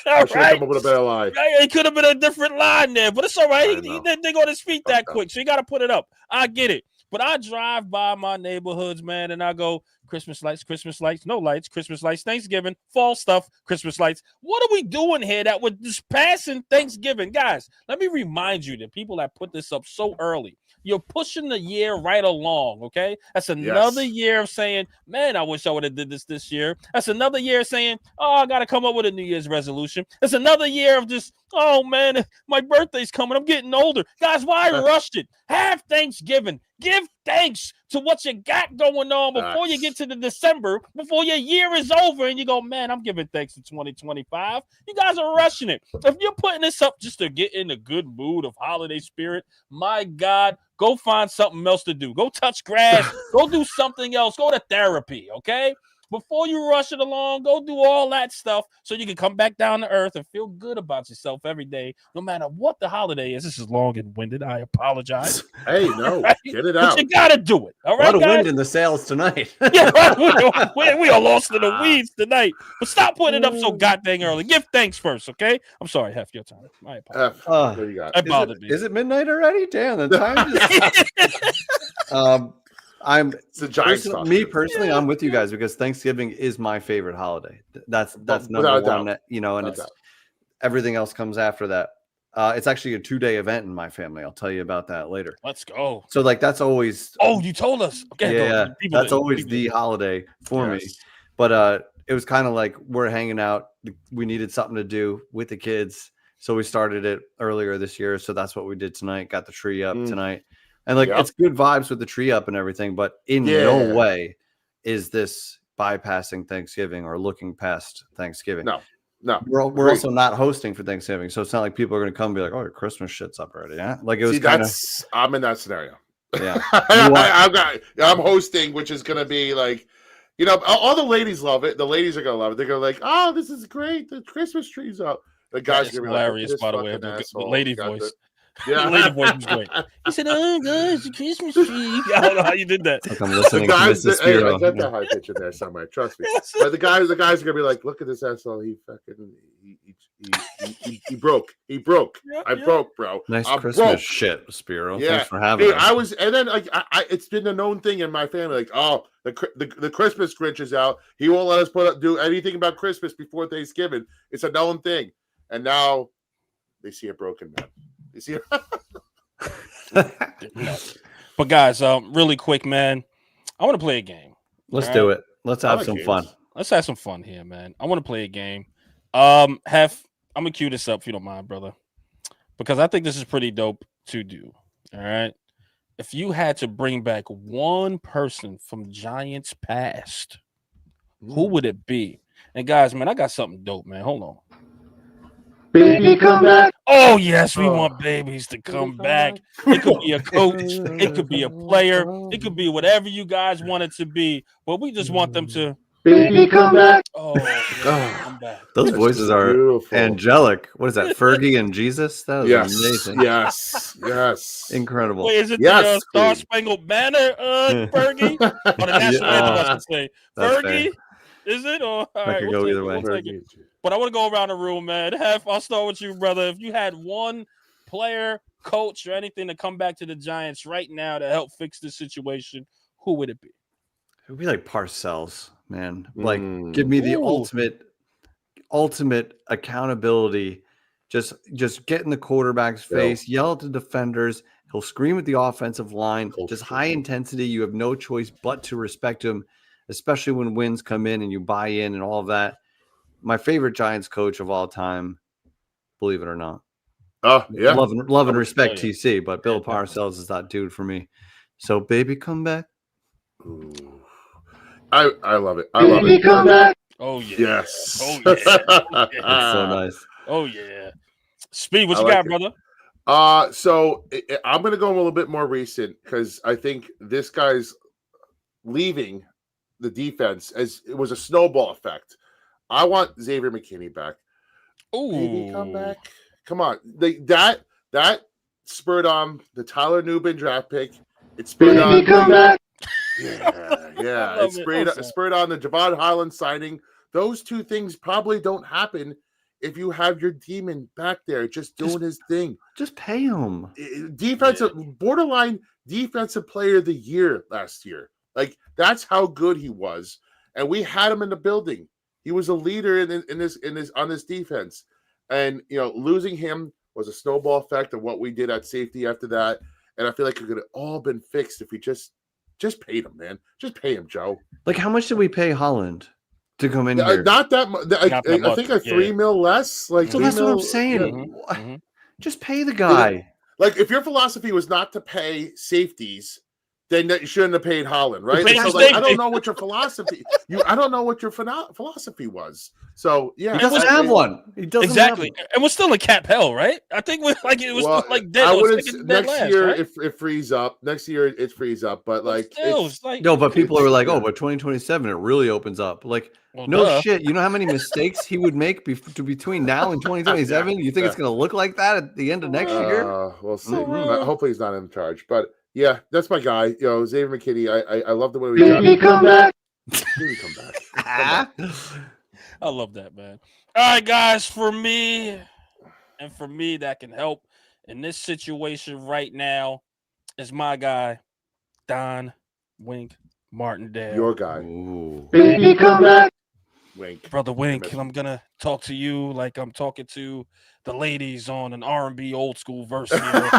I All should have right. come up with a better lie. It could have been a different line there, but it's all right. I He know. didn't think on his feet that Fucked up. quick, so you got to put it up. I get it. But I drive by my neighborhoods, man, and I go, Christmas lights, no lights, Christmas lights, Thanksgiving, fall stuff, Christmas lights. What are we doing here that we're just passing Thanksgiving? Guys, let me remind you, the people that put this up so early, you're pushing the year right along, okay? That's another year of saying, man, I wish I would have did this year. That's another year of saying, oh, I got to come up with a New Year's resolution. That's another year of just, oh, man, my birthday's coming. I'm getting older. Guys, why rush it? Have Thanksgiving. Give thanks to what you got going on before you get to the December, before your year is over, and you go, man, I'm giving thanks to 2025. You guys are rushing it. If you're putting this up just to get in a good mood of holiday spirit, my God, go find something else to do. Go touch grass. Go do something else. Go to therapy, okay? Before you rush it along, go do all that stuff so you can come back down to earth and feel good about yourself every day, no matter what the holiday is. This is long and winded. I apologize. Hey, no, get it But out. you got to do it. All A right, lot of guys? wind in the sails tonight. Yeah, we are lost in the weeds tonight. But stop putting it up so goddamn early. Give thanks first, okay? I'm sorry, half your time. I apologize. What do you got? That bothered me. Is it midnight already? Damn, the time is... It's the Giants talk. Me personally, I'm with you guys because Thanksgiving is my favorite holiday. That's Without number a one. doubt. You know, and Without it's everything else comes after that. It's actually a 2-day event in my family. I'll tell you about that later. Let's go. So, like, that's always you told us. Okay, yeah, People that's did. always People the did. holiday for me. Yes. But it was kind of like we're hanging out. We needed something to do with the kids, so we started it earlier this year. So that's what we did tonight. Got the tree up tonight. And like it's good vibes with the tree up and everything, but in no way is this bypassing Thanksgiving or looking past Thanksgiving. No. We're also not hosting for Thanksgiving, so it's not like people are going to come and be like, "Oh, your Christmas shit's up already." Yeah, like it was kind of. I'm in that scenario. Yeah, I'm hosting, which is going to be like, you know, all the ladies love it. The ladies are going to love it. They're going to like, oh, this is great. The Christmas tree's up. The guys are going to be hilarious, like, by the way. The lady voice. Yeah, the lady voice was great. He said, "Oh gosh, the Christmas tree." I don't know how you did that. Like I'm listening the guys, to Mrs. Spiro. I got that high pitch in there somewhere. Trust me. But the guys are gonna be like, "Look at this asshole. He broke. He broke. I broke, bro. Nice I'm Christmas broke. shit, Spiro. Yeah. Thanks for having Dude, us. and then like it's been a known thing in my family. Like, oh, the Christmas Grinch is out. He won't let us do anything about Christmas before Thanksgiving. It's a known thing, and now they see a broken man. They see. But guys, really quick, man. I want to play a game. Let's do it. Let's have some games. fun. Let's have some fun here, man. I want to play a game. I'm gonna cue this up if you don't mind, brother, because I think this is pretty dope to do. All right. If you had to bring back one person from Giants past, who would it be? And guys, man, I got something dope, man. Hold on. Baby, come back. Oh, yes, we want babies to come back. It could be a coach. It could be a player. It could be whatever you guys want it to be. But we just want them to. Baby, come back. Oh, yeah, come back. Those voices are beautiful. angelic. What is that? Fergie and Jesus? That was amazing. Yes. Incredible. Wait, is it Yes, the Star Queen. Spangled Banner, Fergie? Or the national anthem, I should say. That's Fergie? Is it? Or, all right, could we'll go take either it, way. we'll take it. But I want to go around the room, man. I'll start with you, brother. If you had one player, coach, or anything to come back to the Giants right now to help fix this situation, who would it be? It would be like Parcells, man. Like, give me the ultimate accountability. Just get in the quarterback's face, yell at the defenders. He'll scream at the offensive line. Just high intensity. You have no choice but to respect him, especially when wins come in and you buy in and all of that. My favorite Giants coach of all time, believe it or not. Oh, yeah. Love and respect TC, but Bill Parcells is that dude for me. So, baby, come back. Ooh. I love it. I love it. Come back. Oh, yeah. Yes. Oh, yeah. It's so nice. Oh, yeah. Speed, what I you like got, it. brother? So I'm going to go a little bit more recent because I think this guy's leaving the defense as it was a snowball effect. I want Xavier McKinney back. Ooh. Baby, come back. Come on. That spurred on the Tyler Nubin draft pick. It spurred on. Come back. Yeah. It spurred on the Javon Highland signing those two things probably don't happen if you have your demon back there just doing his thing. Just pay him. Borderline defensive player of the year last year. Like, that's how good he was. And we had him in the building. He was a leader in this on this defense. And losing him was a snowball effect of what we did at safety after that. And I feel like it could have all been fixed if we just paid him, man. Just pay him, Joe. Like, how much did we pay Holland to come in here? Not that much. I think a $3 million less. Like, so that's what I'm saying. Just pay the guy. Like, if your philosophy was not to pay safeties, then you shouldn't have paid Holland, right? So, I don't know what your philosophy. I don't know what your philosophy was. So yeah, he doesn't have one. He doesn't exactly, have one. And we're still in cap hell, right? I think we're like it was like dead. I wouldn't. Next last, year, right? it frees up. Next year, it frees up. But like, it's like no. But people are like, oh, but 2027, it really opens up. Like, shit. You know how many mistakes he would make between now and 2027? You think it's going to look like that at the end of next year? We'll see. Hopefully, he's not in charge. But yeah, that's my guy. Xavier McKinney. I love the way we got him. Come back. Baby, come back. I love that, man. All right, guys, for me that can help in this situation right now is my guy, Don Wink Martindale. Your guy. Ooh. Baby, come back. Wink. Brother Wink, I'm going to talk to you like I'm talking to the ladies on an R&B old school verse here.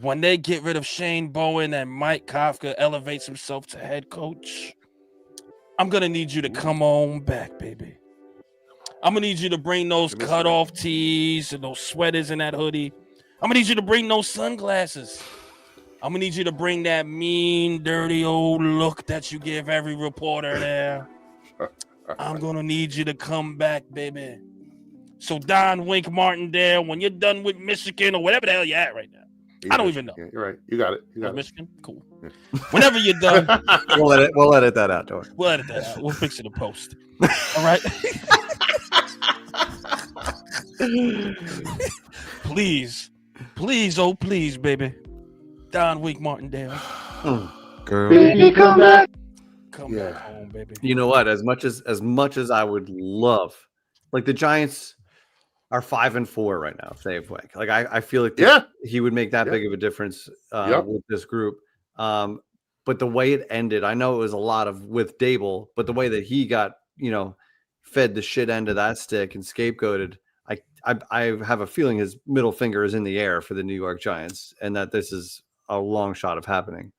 When they get rid of Shane Bowen and Mike Kafka elevates himself to head coach, I'm going to need you to come on back, baby. I'm going to need you to bring those cutoff tees and those sweaters and that hoodie. I'm going to need you to bring those sunglasses. I'm going to need you to bring that mean, dirty old look that you give every reporter there. I'm going to need you to come back, baby. So Don Wink Martindale, when you're done with Michigan or whatever the hell you're at right now, I don't even know. Yeah, you're right. You got it. You got it. Michigan? Cool. Yeah. Whenever you're done. We'll edit that out, Dawg. We'll edit that out. We'll fix it in post. All right? Please, oh please, baby. Don Wink Martindale. Girl. Baby, come back. Come back home, baby. You know what? As much as I would love, like, the Giants are 5-4 right now. Save Wink. Like, I feel like he would make that big of a difference with this group. But the way it ended, I know it was a lot with Dable, but the way that he got, fed the shit end of that stick and scapegoated, I have a feeling his middle finger is in the air for the New York Giants, and that this is a long shot of happening.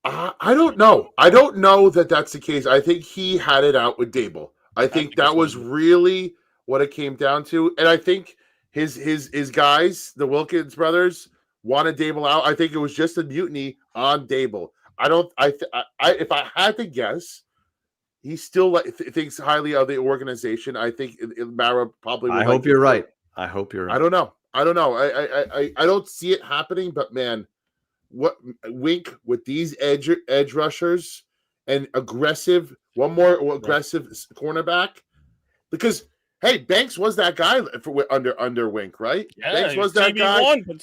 I don't know. I don't know that that's the case. I think he had it out with Dable. I think that was really what it came down to. And I think his guys, the Wilkins brothers, wanted Dable out. I think it was just a mutiny on Dable. If I had to guess, he still thinks highly of the organization. I think Mara probably would. I hope you're right. I hope you're right. I don't know. I don't see it happening, but man, what Wink with these edge rushers and one more aggressive cornerback, because hey, Banks was that guy under Wink, right? Yeah, Banks was that guy.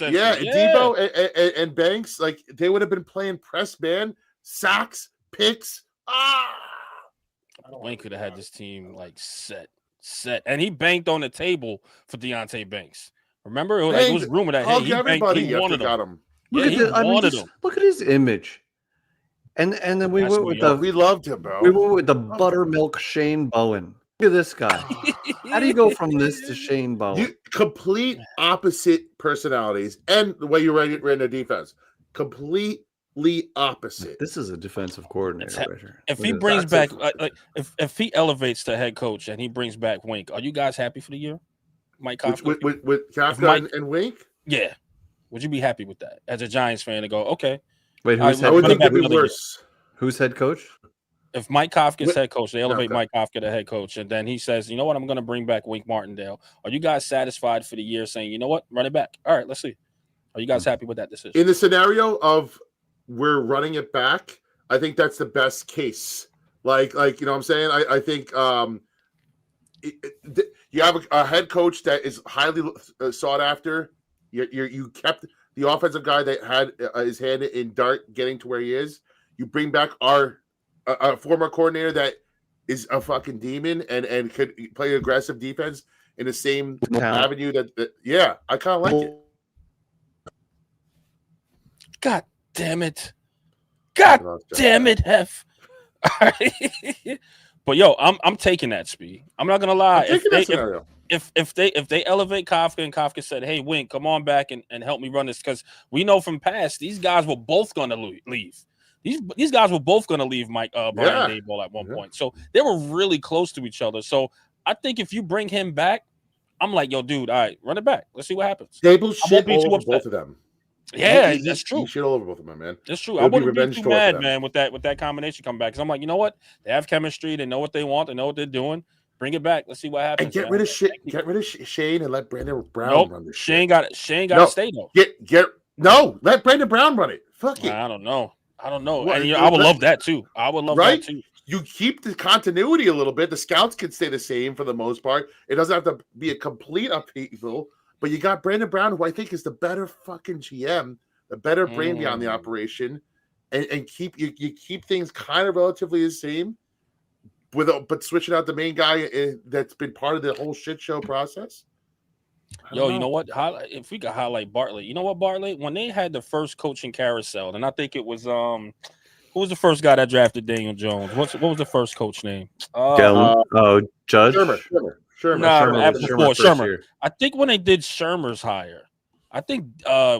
Yeah, Debo and Banks, like, they would have been playing press man, sacks, picks. Wink could have had this team like set, and he banked on the table for Deontay Banks. Remember, it was rumored that he wanted him. Look at his image. And then we loved him, bro. We went with the buttermilk Shane Bowen. Look at this guy. How do you go from this to Shane Bowen? Complete opposite personalities, and the way you ran the defense. Completely opposite. This is a defensive coordinator right here. If he brings back, if he elevates to head coach and he brings back Wink, are you guys happy for the year? Mike Kafka? With Kafka and Wink? Yeah. Would you be happy with that as a Giants fan to go, okay? Wait, I would think it'd be worse. Who's head coach? If Mike Kafka's head coach, they elevate Mike Kafka to head coach, and then he says, you know what, I'm going to bring back Wink Martindale. Are you guys satisfied for the year saying, you know what, run it back? All right, let's see. Are you guys happy with that decision? In the scenario of we're running it back, I think that's the best case. Like you know what I'm saying? I think you have a head coach that is highly sought after. You kept the offensive guy that had his hand in dart getting to where he is. You bring back our former coordinator that is a fucking demon and could play aggressive defense in the same avenue that yeah, I kind of like it. God damn it. God damn it, Hef. But yo, I'm taking that, Speed. I'm not gonna lie. If they elevate Kafka and Kafka said, "Hey, Wink, come on back and help me run this," because we know from past these guys were both gonna leave. These guys were both gonna leave Brian Daboll at one point, so they were really close to each other. So I think if you bring him back, I'm like, yo, dude, all right, run it back. Let's see what happens. Daboll shit all over both of them. Yeah, that's true. He shit all over both of them, man. That's true. I wouldn't be too mad, man, with that combination come back, because I'm like, you know what? They have chemistry. They know what they want. They know what they're doing. Bring it back. Let's see what happens. And get rid of Shane and let Brandon Brown run this. Shane got to stay though. Let Brandon Brown run it. Fuck it. I don't know. Well, and, I would love that too. I would love that too. You keep the continuity a little bit. The scouts can stay the same for the most part. It doesn't have to be a complete upheaval. But you got Brandon Brown, who I think is the better fucking GM, the better brain behind the operation, and keep things kind of relatively the same, but switching out the main guy that's been part of the whole shit show process. Yo, you know what? If we could highlight Bartlett, you know what, Bartlett? When they had the first coaching carousel, and I think it was who was the first guy that drafted Daniel Jones? What was the first coach name? Judge Shermer. I think when they did Shermer's hire, I think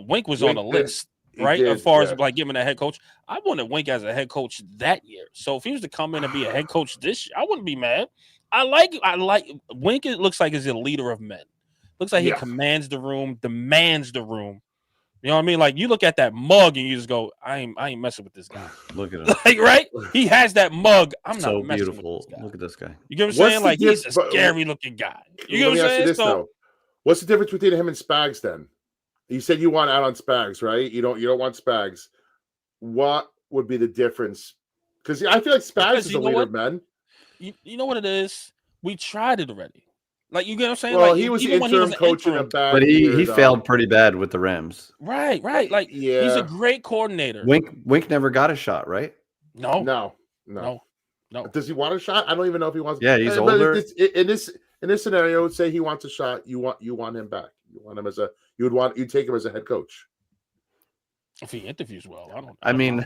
Wink was on the list, right? Did, as far as like giving a head coach, I wanted Wink as a head coach that year. So if he was to come in and be a head coach this year, I wouldn't be mad. I like Wink. It looks like he's a leader of men. Looks like he commands the room, demands the room. You know what I mean? Like you look at that mug and you just go, I ain't messing with this guy. Look at him. Like, right? He has that mug. I'm so not messing beautiful. with this guy. Look at this guy. You get what I'm saying? Like he's a scary looking guy. You get what I'm saying? So, what's the difference between him and Spags then? You said you want out on Spags, right? You don't want Spags. What would be the difference? Because I feel like Spags is a leader of men. You know what it is? We tried it already. Like, you get what I'm saying? Well, like, he was the interim coach in a bad but he year, failed pretty bad with the Rams. Right. Like, he's a great coordinator. Wink never got a shot, right? No. Does he want a shot? I don't even know if he wants. Yeah, he's older. In this scenario, say he wants a shot. You want him back. You want him you'd take him as a head coach. If he interviews well, I mean,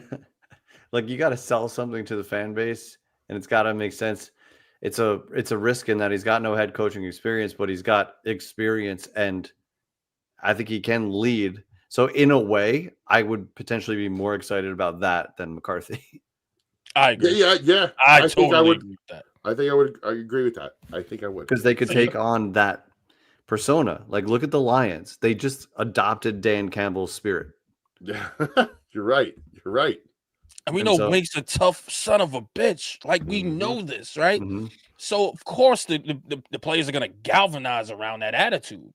like you got to sell something to the fan base, and it's got to make sense. It's a risk in that he's got no head coaching experience, but he's got experience, and I think he can lead. So in a way, I would potentially be more excited about that than McCarthy. I agree. Yeah. I totally agree with that. I agree with that. I think I would. Because they could take on that persona. Like, look at the Lions. They just adopted Dan Campbell's spirit. Yeah, you're right. And we know Wink's a tough son of a bitch. Like, we know this, right? Mm-hmm. So, of course, the players are going to galvanize around that attitude.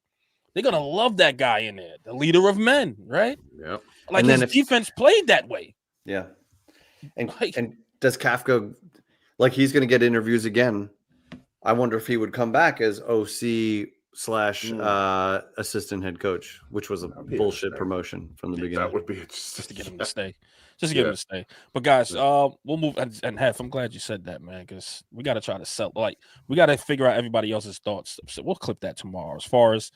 They're going to love that guy in there, the leader of men, right? Yeah. Like, his defense played that way. Yeah. And does Kafka, like, he's going to get interviews again. I wonder if he would come back as OC / assistant head coach, which was a bullshit promotion from the beginning. That would be just to get him to stay. Just to get him to stay. But guys, we'll move and Hef, I'm glad you said that, man, because we got to try to sell. Like, we got to figure out everybody else's thoughts. So we'll clip that tomorrow. As far as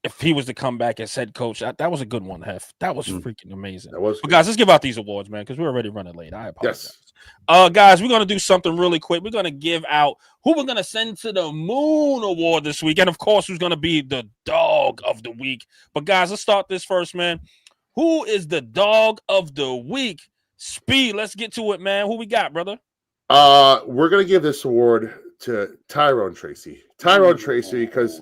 if he was to come back as head coach, that was a good one, Hef. That was freaking amazing. But guys, let's give out these awards, man, because we're already running late. I apologize. Yes. Guys, we're gonna do something really quick. We're gonna give out who we're gonna send to the Moon Award this week, and of course, who's gonna be the Dawg of the Week. But guys, let's start this first, man. Who is the Dawg of the Week? Speed, let's get to it, man. Who we got, brother? We're gonna give this award to Tyrone Tracy. Tracy, because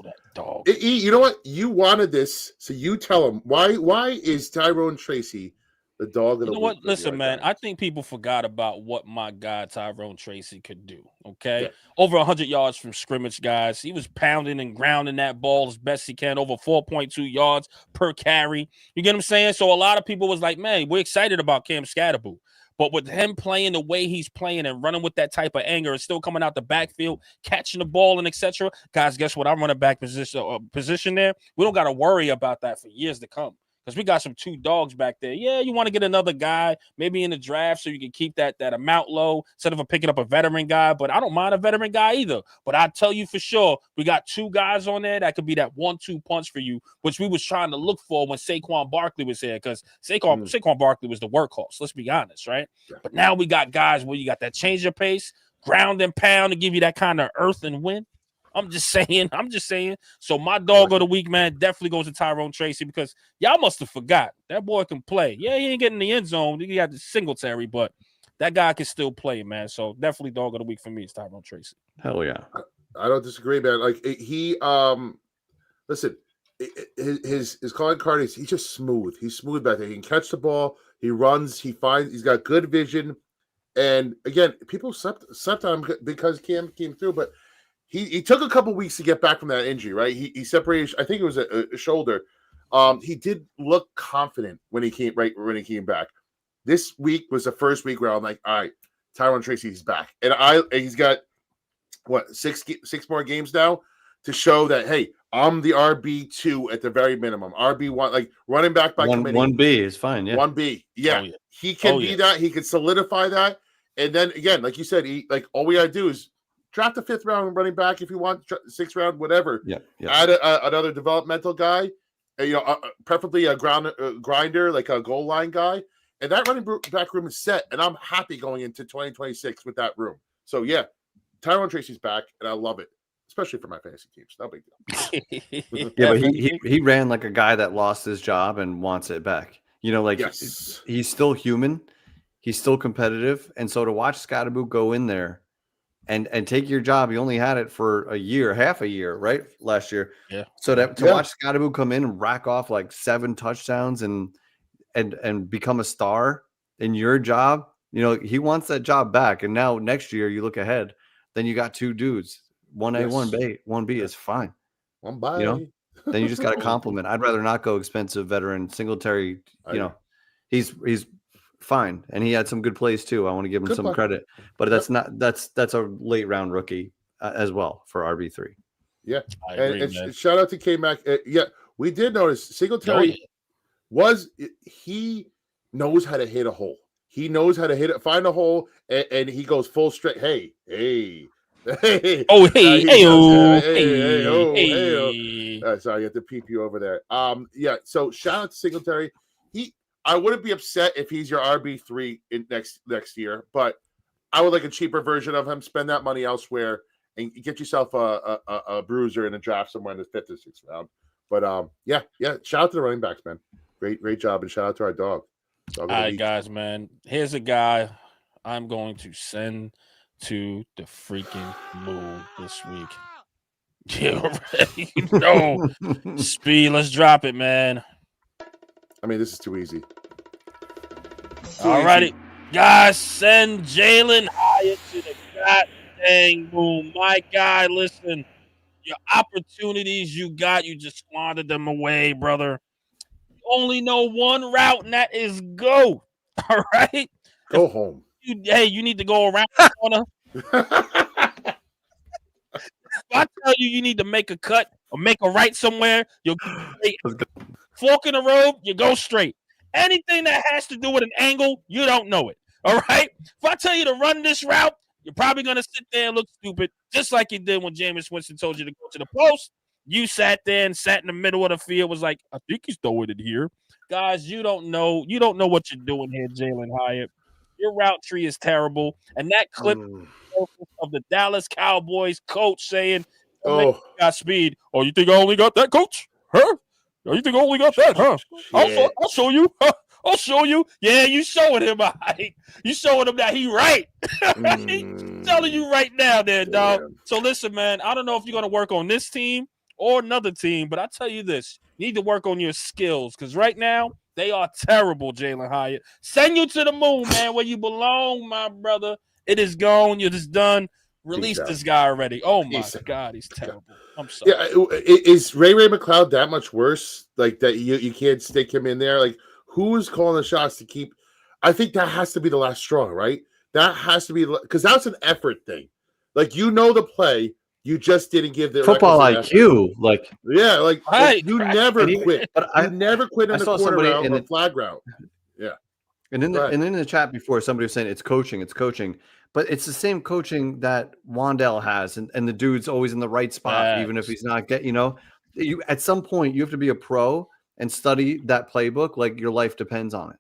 you know what? You wanted this, so you tell him why is Tyrone Tracy the Dawg of the Week? You know what? Listen, man, I think people forgot about what my guy Tyrone Tracy could do. Okay, over 100 yards from scrimmage, guys. He was pounding and grounding that ball as best he can, over 4.2 yards per carry. You get what I'm saying? So a lot of people was like, man, we're excited about Cam Skattebo. But with him playing the way he's playing and running with that type of anger and still coming out the backfield, catching the ball and etc. Guys, guess what? I'm running back position there. We don't got to worry about that for years to come because we got some 2 dogs back there. Yeah, you want to get another guy, maybe in the draft, so you can keep that amount low instead of picking up a veteran guy. But I don't mind a veteran guy either. But I tell you for sure, we got 2 guys on there that could be that 1-2 punch for you, which we was trying to look for when Saquon Barkley was here, because Saquon Barkley was the workhorse. Let's be honest, right? Yeah. But now we got guys where you got that change of pace, ground and pound to give you that kind of earth and wind. I'm just saying. So my dog of the week, man, definitely goes to Tyrone Tracy, because y'all must have forgot that boy can play. Yeah, he ain't getting in the end zone. He got the Singletary, but that guy can still play, man. So definitely dog of the week for me is Tyrone Tracy. Hell yeah. I don't disagree, man. Like he listen, his calling card is he's just smooth. He's smooth back there. He can catch the ball. He runs. He's got good vision. And again, people slept on him because Cam came through, but he took a couple weeks to get back from that injury, right? He separated. I think it was a shoulder. He did look confident when he came back. This week was the first week where I'm like, all right, Tyrone Tracy's back, and he's got what six more games now to show that, hey, I'm the RB2 at the very minimum. RB1, like running back by committee. 1B is fine. Yeah. 1B. Yeah. He can be that. He can solidify that. And then again, like you said, all we gotta do is draft a 5th round running back if you want, 6th round, whatever. Yeah. Add another developmental guy, preferably a grinder, like a goal line guy, and that running back room is set. And I'm happy going into 2026 with that room. So yeah, Tyrone Tracy's back, and I love it, especially for my fantasy teams. No big deal. Yeah, but he ran like a guy that lost his job and wants it back. Yes. He's still human, he's still competitive, and so to watch Skattebo go in there and take your job, he only had it for a year, half a year, right? Last year. Yeah. So to watch Skattebo come in and rack off like 7 touchdowns and become a star in your job, he wants that job back. And now next year you look ahead, then you got 2 dudes, 1A, 1B is fine. 1B. Then you just got to compliment. I'd rather not go expensive veteran Singletary. He's fine, and he had some good plays too. I want to give him some credit, but that's a late round rookie as well for RB3. Yeah, I agree, and shout out to K-Mac. We did notice Singletary he knows how to hit a hole. He knows how to find a hole, and he goes full straight. Hey. Sorry, I got the PP over there. So shout out to Singletary. I wouldn't be upset if he's your RB3 in next year, but I would like a cheaper version of him. Spend that money elsewhere and get yourself a bruiser in a draft somewhere in the 5th or 6th round. But shout out to the running backs, man. Great job, and shout out to our dog. All right, guys, man. Here's a guy I'm going to send to the freaking moon this week. You already know. Speed, let's drop it, man. I mean, this is too easy. All righty, guys, send Jalen Hyatt to the goddamn moon. My guy, listen, your opportunities you got, you just squandered them away, brother. You only know one route, and that is go. All right? Go home. You need to go around the corner. If I tell you need to make a cut or make a right somewhere, you'll go straight. Fork in the road, you go straight. Anything that has to do with an angle, you don't know it. All right? If I tell you to run this route, you're probably going to sit there and look stupid, just like you did when Jameis Winston told you to go to the post. You sat there and sat in the middle of the field, was like, I think he's throwing it here. Guys, you don't know what you're doing here, Jalen Hyatt. Your route tree is terrible. And that clip of the Dallas Cowboys coach saying, got speed. Oh, you think I only got that, coach? Huh? Oh, you think I only got that, huh? I'll show you. I'll show you. Yeah, you showing him. You showing him that he right. Telling you right now there, dog. Yeah. So listen, man, I don't know if you're going to work on this team or another team, but I tell you this, you need to work on your skills, because right now they are terrible, Jalen Hyatt. Send you to the moon, man, where you belong, my brother. It is gone. You're just done. Release this guy already. Oh, my God, he's terrible. I'm sorry. Yeah, is Ray McLeod that much worse? Like that you can't stick him in there? Like, who is calling the shots to keep? I think that has to be the last straw, right? That has to be, because that's an effort thing. Like, the play, You just didn't give the Football requisite IQ, like effort. Yeah, like Right, you right. never And he- quit. but You never quit I in the saw quarter somebody route in or the- flag route. And in Go ahead. the chat before, somebody was saying it's coaching, but it's the same coaching that Wandell has, and the dude's always in the right spot, even if Facts. he's not you at some point you have to be a pro and study that playbook like your life depends on it.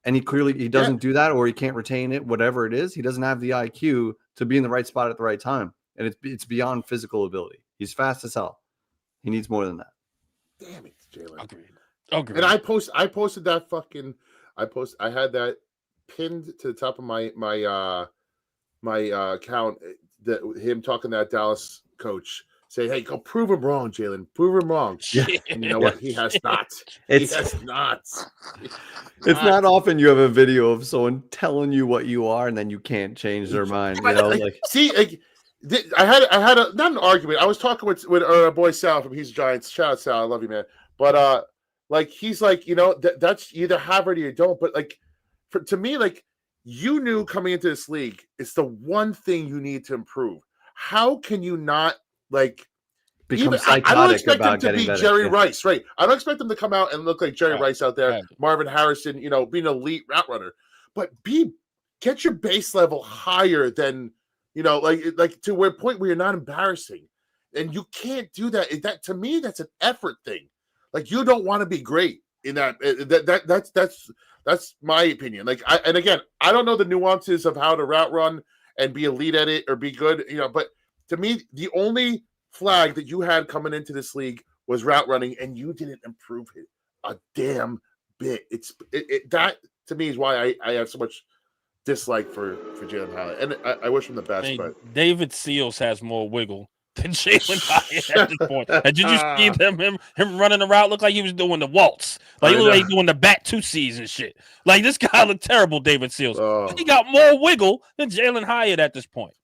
And he doesn't do that, or he can't retain it, whatever it is. He doesn't have the IQ to be in the right spot at the right time, and it's beyond physical ability. He's fast as hell. He needs more than that. Damn it, Jalen. Agreed. And I posted that fucking. I had that pinned to the top of my account. That him talking to that Dallas coach, saying, "Hey, go prove him wrong, Jalen. Prove him wrong." Yeah. And you know what? He has not. It's not often you have a video of someone telling you what you are, and then you can't change their mind. You know, I had a not an argument. I was talking with our boy Sal from He's Giants. Shout out Sal, I love you, man. But like he's like, that's either have it or you don't. But like to me, like you knew coming into this league, it's the one thing you need to improve. How can you not like become I don't psychotic expect him about to getting be better. Jerry Yeah. Rice, right? I don't expect him to come out and look like Jerry Right. Rice out there, Right. Marvin Harrison, being an elite route runner. But get your base level higher than like to where point where you're not embarrassing. And you can't do that. That to me, that's an effort thing. Like you don't want to be great in that. That's my opinion. Like and again, I don't know the nuances of how to route run and be elite at it or be good, but to me, the only flag that you had coming into this league was route running, and you didn't improve it a damn bit. That to me is why I have so much dislike for Jalen Hyatt, and I wish him the best. Hey, but David Seals has more wiggle than Jalen Hyatt at this point. And did you see him running the route? Looked like he was doing the waltz. Like he looked like he was doing the back 2 C's and shit. Like this guy looked terrible, David Seals. He got more wiggle than Jalen Hyatt at this point.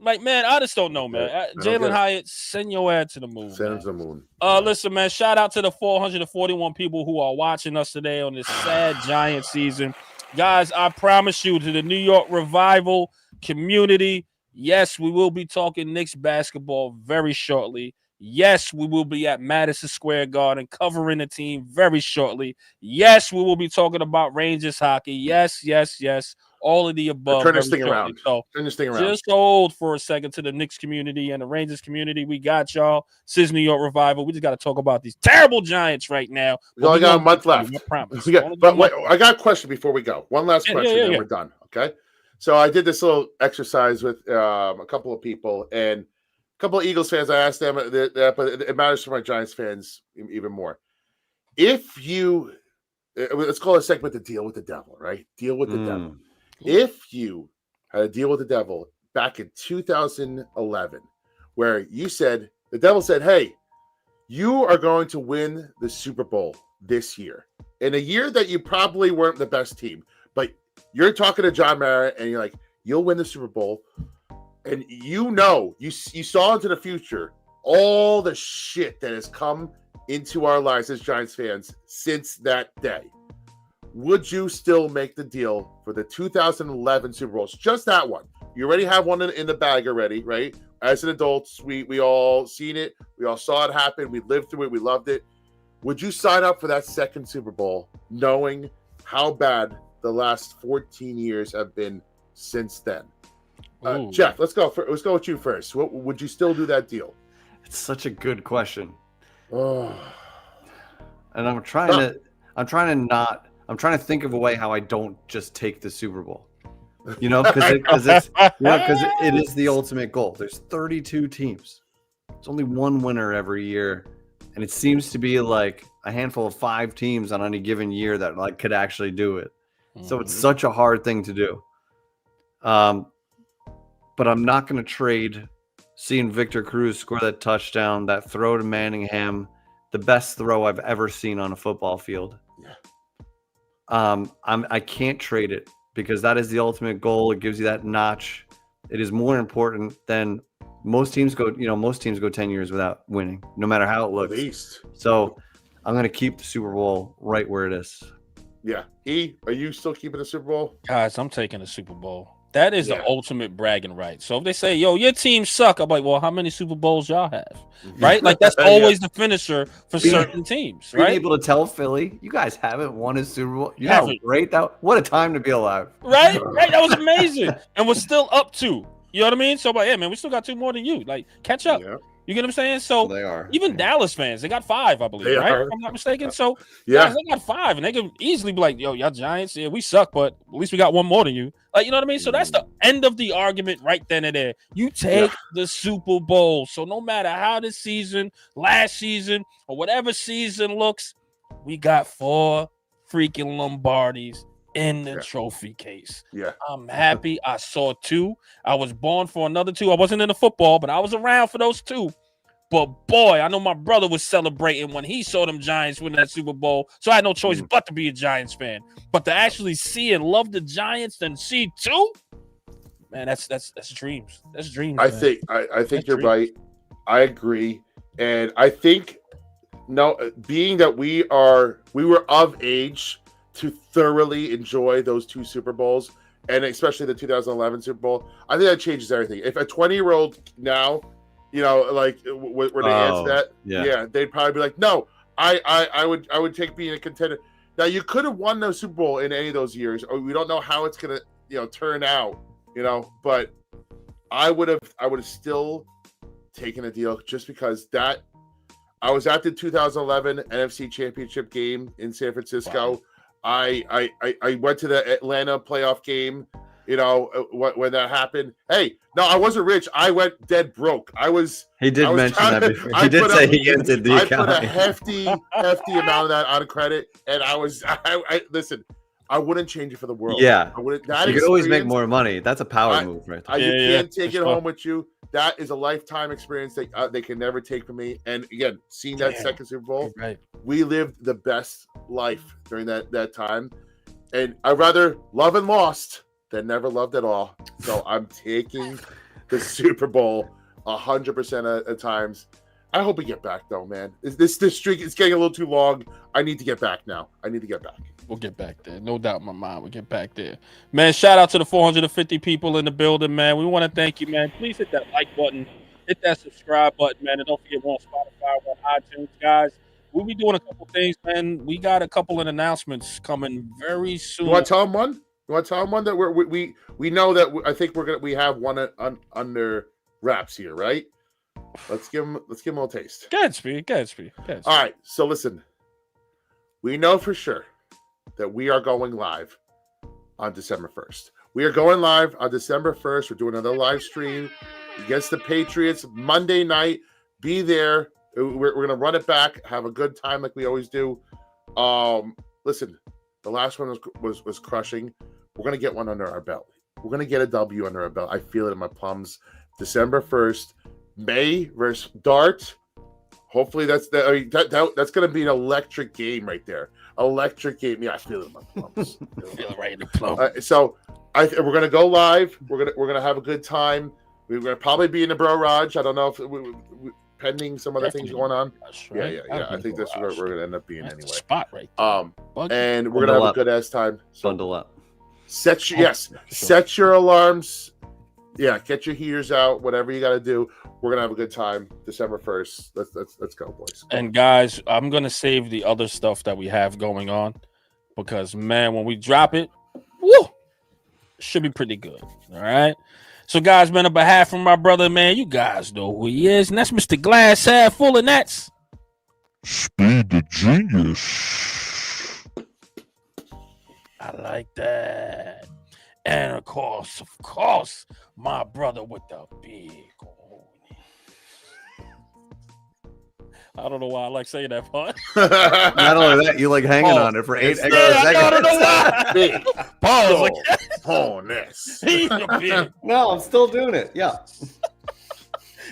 Like, man, I just don't know, man. Jalen Hyatt, send your ass to the moon. Send him to the moon. Listen, man, shout out to the 441 people who are watching us today on this sad Giant season. Guys, I promise you, to the New York Revival community, yes, we will be talking Knicks basketball very shortly. Yes, we will be at Madison Square Garden covering the team very shortly. Yes, we will be talking about Rangers hockey. Yes. All of the above. Turn this thing around. So Turn this thing around. just hold for a second to the Knicks community and the Rangers community. We got y'all. This is New York Revival. We just got to talk about these terrible Giants right now. We only got a month left. I promise. But wait, I got a question before we go. One last question, and we're done. Okay. So I did this little exercise with a couple of people and a couple of Eagles fans. I asked them that, but it matters for my Giants fans even more. If you, let's call it a segment, the deal with the devil, right? Deal with the devil. If you had a deal with the devil back in 2011, where the devil said, "Hey, you are going to win the Super Bowl this year," in a year that you probably weren't the best team, but you're talking to John Mara and you're like, "You'll win the Super Bowl," and you saw into the future all the shit that has come into our lives as Giants fans since that day. Would you still make the deal for the 2011 Super Bowls? Just that one. You already have one in the bag already, right? As an adults, we all seen it. We all saw it happen. We lived through it. We loved it. Would you sign up for that second Super Bowl knowing how bad the last 14 years have been since then? Jeff, let's go with you first. Would you still do that deal? It's such a good question. Oh. And I'm trying to think of a way how I don't just take the Super Bowl, because it is the ultimate goal. There's 32 teams. It's only one winner every year, and it seems to be like a handful of 5 teams on any given year that like could actually do it. So it's such a hard thing to do. But I'm not going to trade seeing Victor Cruz score that touchdown, that throw to Manningham, the best throw I've ever seen on a football field. I can't trade it because that is the ultimate goal. It gives you that notch. It is more important than most teams go. Most teams go 10 years without winning, no matter how it looks. At least. So I'm going to keep the Super Bowl right where it is. Yeah. Are you still keeping the Super Bowl? Guys, I'm taking the Super Bowl. That is Yeah. the ultimate bragging right. So if they say, yo, your team suck, I'm like, well, how many Super Bowls y'all have? Right? Like that's always the finisher for certain teams, Being right? able to tell Philly, you guys haven't won a Super Bowl. You know how Haven't. great that. What a time to be alive. Right? That was amazing. And we're still up 2. You know what I mean? So I'm like, yeah, man, we still got 2 more than you. Like, catch up. Yeah. You get what I'm saying? So They are. even Dallas fans, they got 5, I believe, They right? are. If I'm not mistaken. So Yeah. guys, they got 5, and they can easily be like, yo, y'all Giants, yeah, we suck, but at least we got 1 more than you. Like, you know what I mean? So that's the end of the argument right then and there. You take the Super Bowl. So no matter how this season, last season, or whatever season looks, we got 4 freaking Lombardis in the trophy case. Yeah. I'm happy. I saw 2. I was born for another 2. I wasn't in the football, but I was around for those 2. But boy, I know my brother was celebrating when he saw them Giants win that Super Bowl. So I had no choice but to be a Giants fan. But to actually see and love the Giants and see 2, man, that's dreams. That's dreams. I man. think That's you're dreams. right. I agree, and I think being that we were of age to thoroughly enjoy those 2 Super Bowls, and especially the 2011 Super Bowl, I think that changes everything. If a 20-year-old now, like were to answer that, yeah, they'd probably be like, no, I would take being a contender. Now you could have won the Super Bowl in any of those years, or we don't know how it's gonna turn out, but I would have still taken a deal just because that I was at the 2011 NFC Championship game in San Francisco. Wow. I went to the Atlanta playoff game, when that happened. Hey, no, I wasn't rich. I went dead broke. He did mention that before. He did say he entered the account. I put a hefty amount of that on credit, and I listen. I wouldn't change it for the world. Yeah, you could always make more money. That's a power move, right there. You can't take it home with you. That is a lifetime experience that they can never take from me. And again, seeing that second Super Bowl, we lived the best life during that time. And I'd rather love and lost than never loved at all. So I'm taking the Super Bowl 100% of times. I hope we get back though, man. This streak is getting a little too long. I need to get back now. We'll get back there. No doubt in my mind. We'll get back there. Man, shout out to the 450 people in the building, man. We want to thank you, man. Please hit that like button. Hit that subscribe button, man. And don't forget, we're on Spotify, we're on iTunes, guys. We'll be doing a couple things, man. We got a couple of announcements coming very soon. You want to tell them one? That we know that I think we have one under wraps here, right? Let's give him a little taste. Good speed. All right. So listen, we know for sure that we are going live on December 1st. We are going live on December 1st. We're doing another live stream against the Patriots Monday night. Be there. We're going to run it back, have a good time like we always do. Listen, the last one was crushing. We're going to get one under our belt. We're going to get a W under our belt. I feel it in my plums. December 1st, May versus Dart. Hopefully that's going to be an electric game right there. Electric game. Yeah, I feel it in my plums. Feel it right in the plum. So we're going to go live. We're going to have a good time. We're going to probably be in the Bro Raj. I don't know if pending some other things going on. Right. Yeah. I think that's where we're going to end up being anyway. Spot right there. And we're going to have a good ass time. So bundle up. Set your alarms. Yeah, get your heaters out. Whatever you got to do. We're gonna have a good time. December 1st. Let's go, boys. And guys, I'm gonna save the other stuff that we have going on because man, when we drop it, woo, should be pretty good. All right. So, guys, man, on behalf of my brother, man, you guys know who he is, and that's Mr. Glass Half Full, and that's Speed the Genius. I like that. And of course, my brother with the big cojones. I don't know why I like saying that part. Not only that, you like hanging on it for 8 extra seconds. I don't know why. Big Pause. He's a big. No, I'm still doing it. Yeah.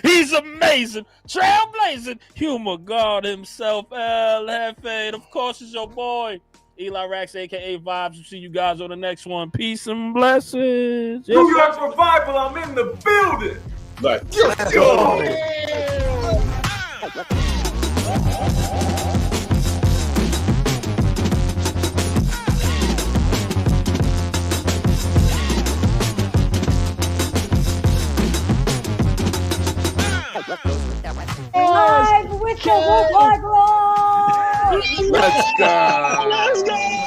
He's amazing, trailblazing, humor god himself, El Jefe, and of course, it's your boy, Eli Rax, aka Vibes. We'll see you guys on the next one. Peace and blessings. New York Revival, I'm in the building. Let's go. Look like Roy. Let's go.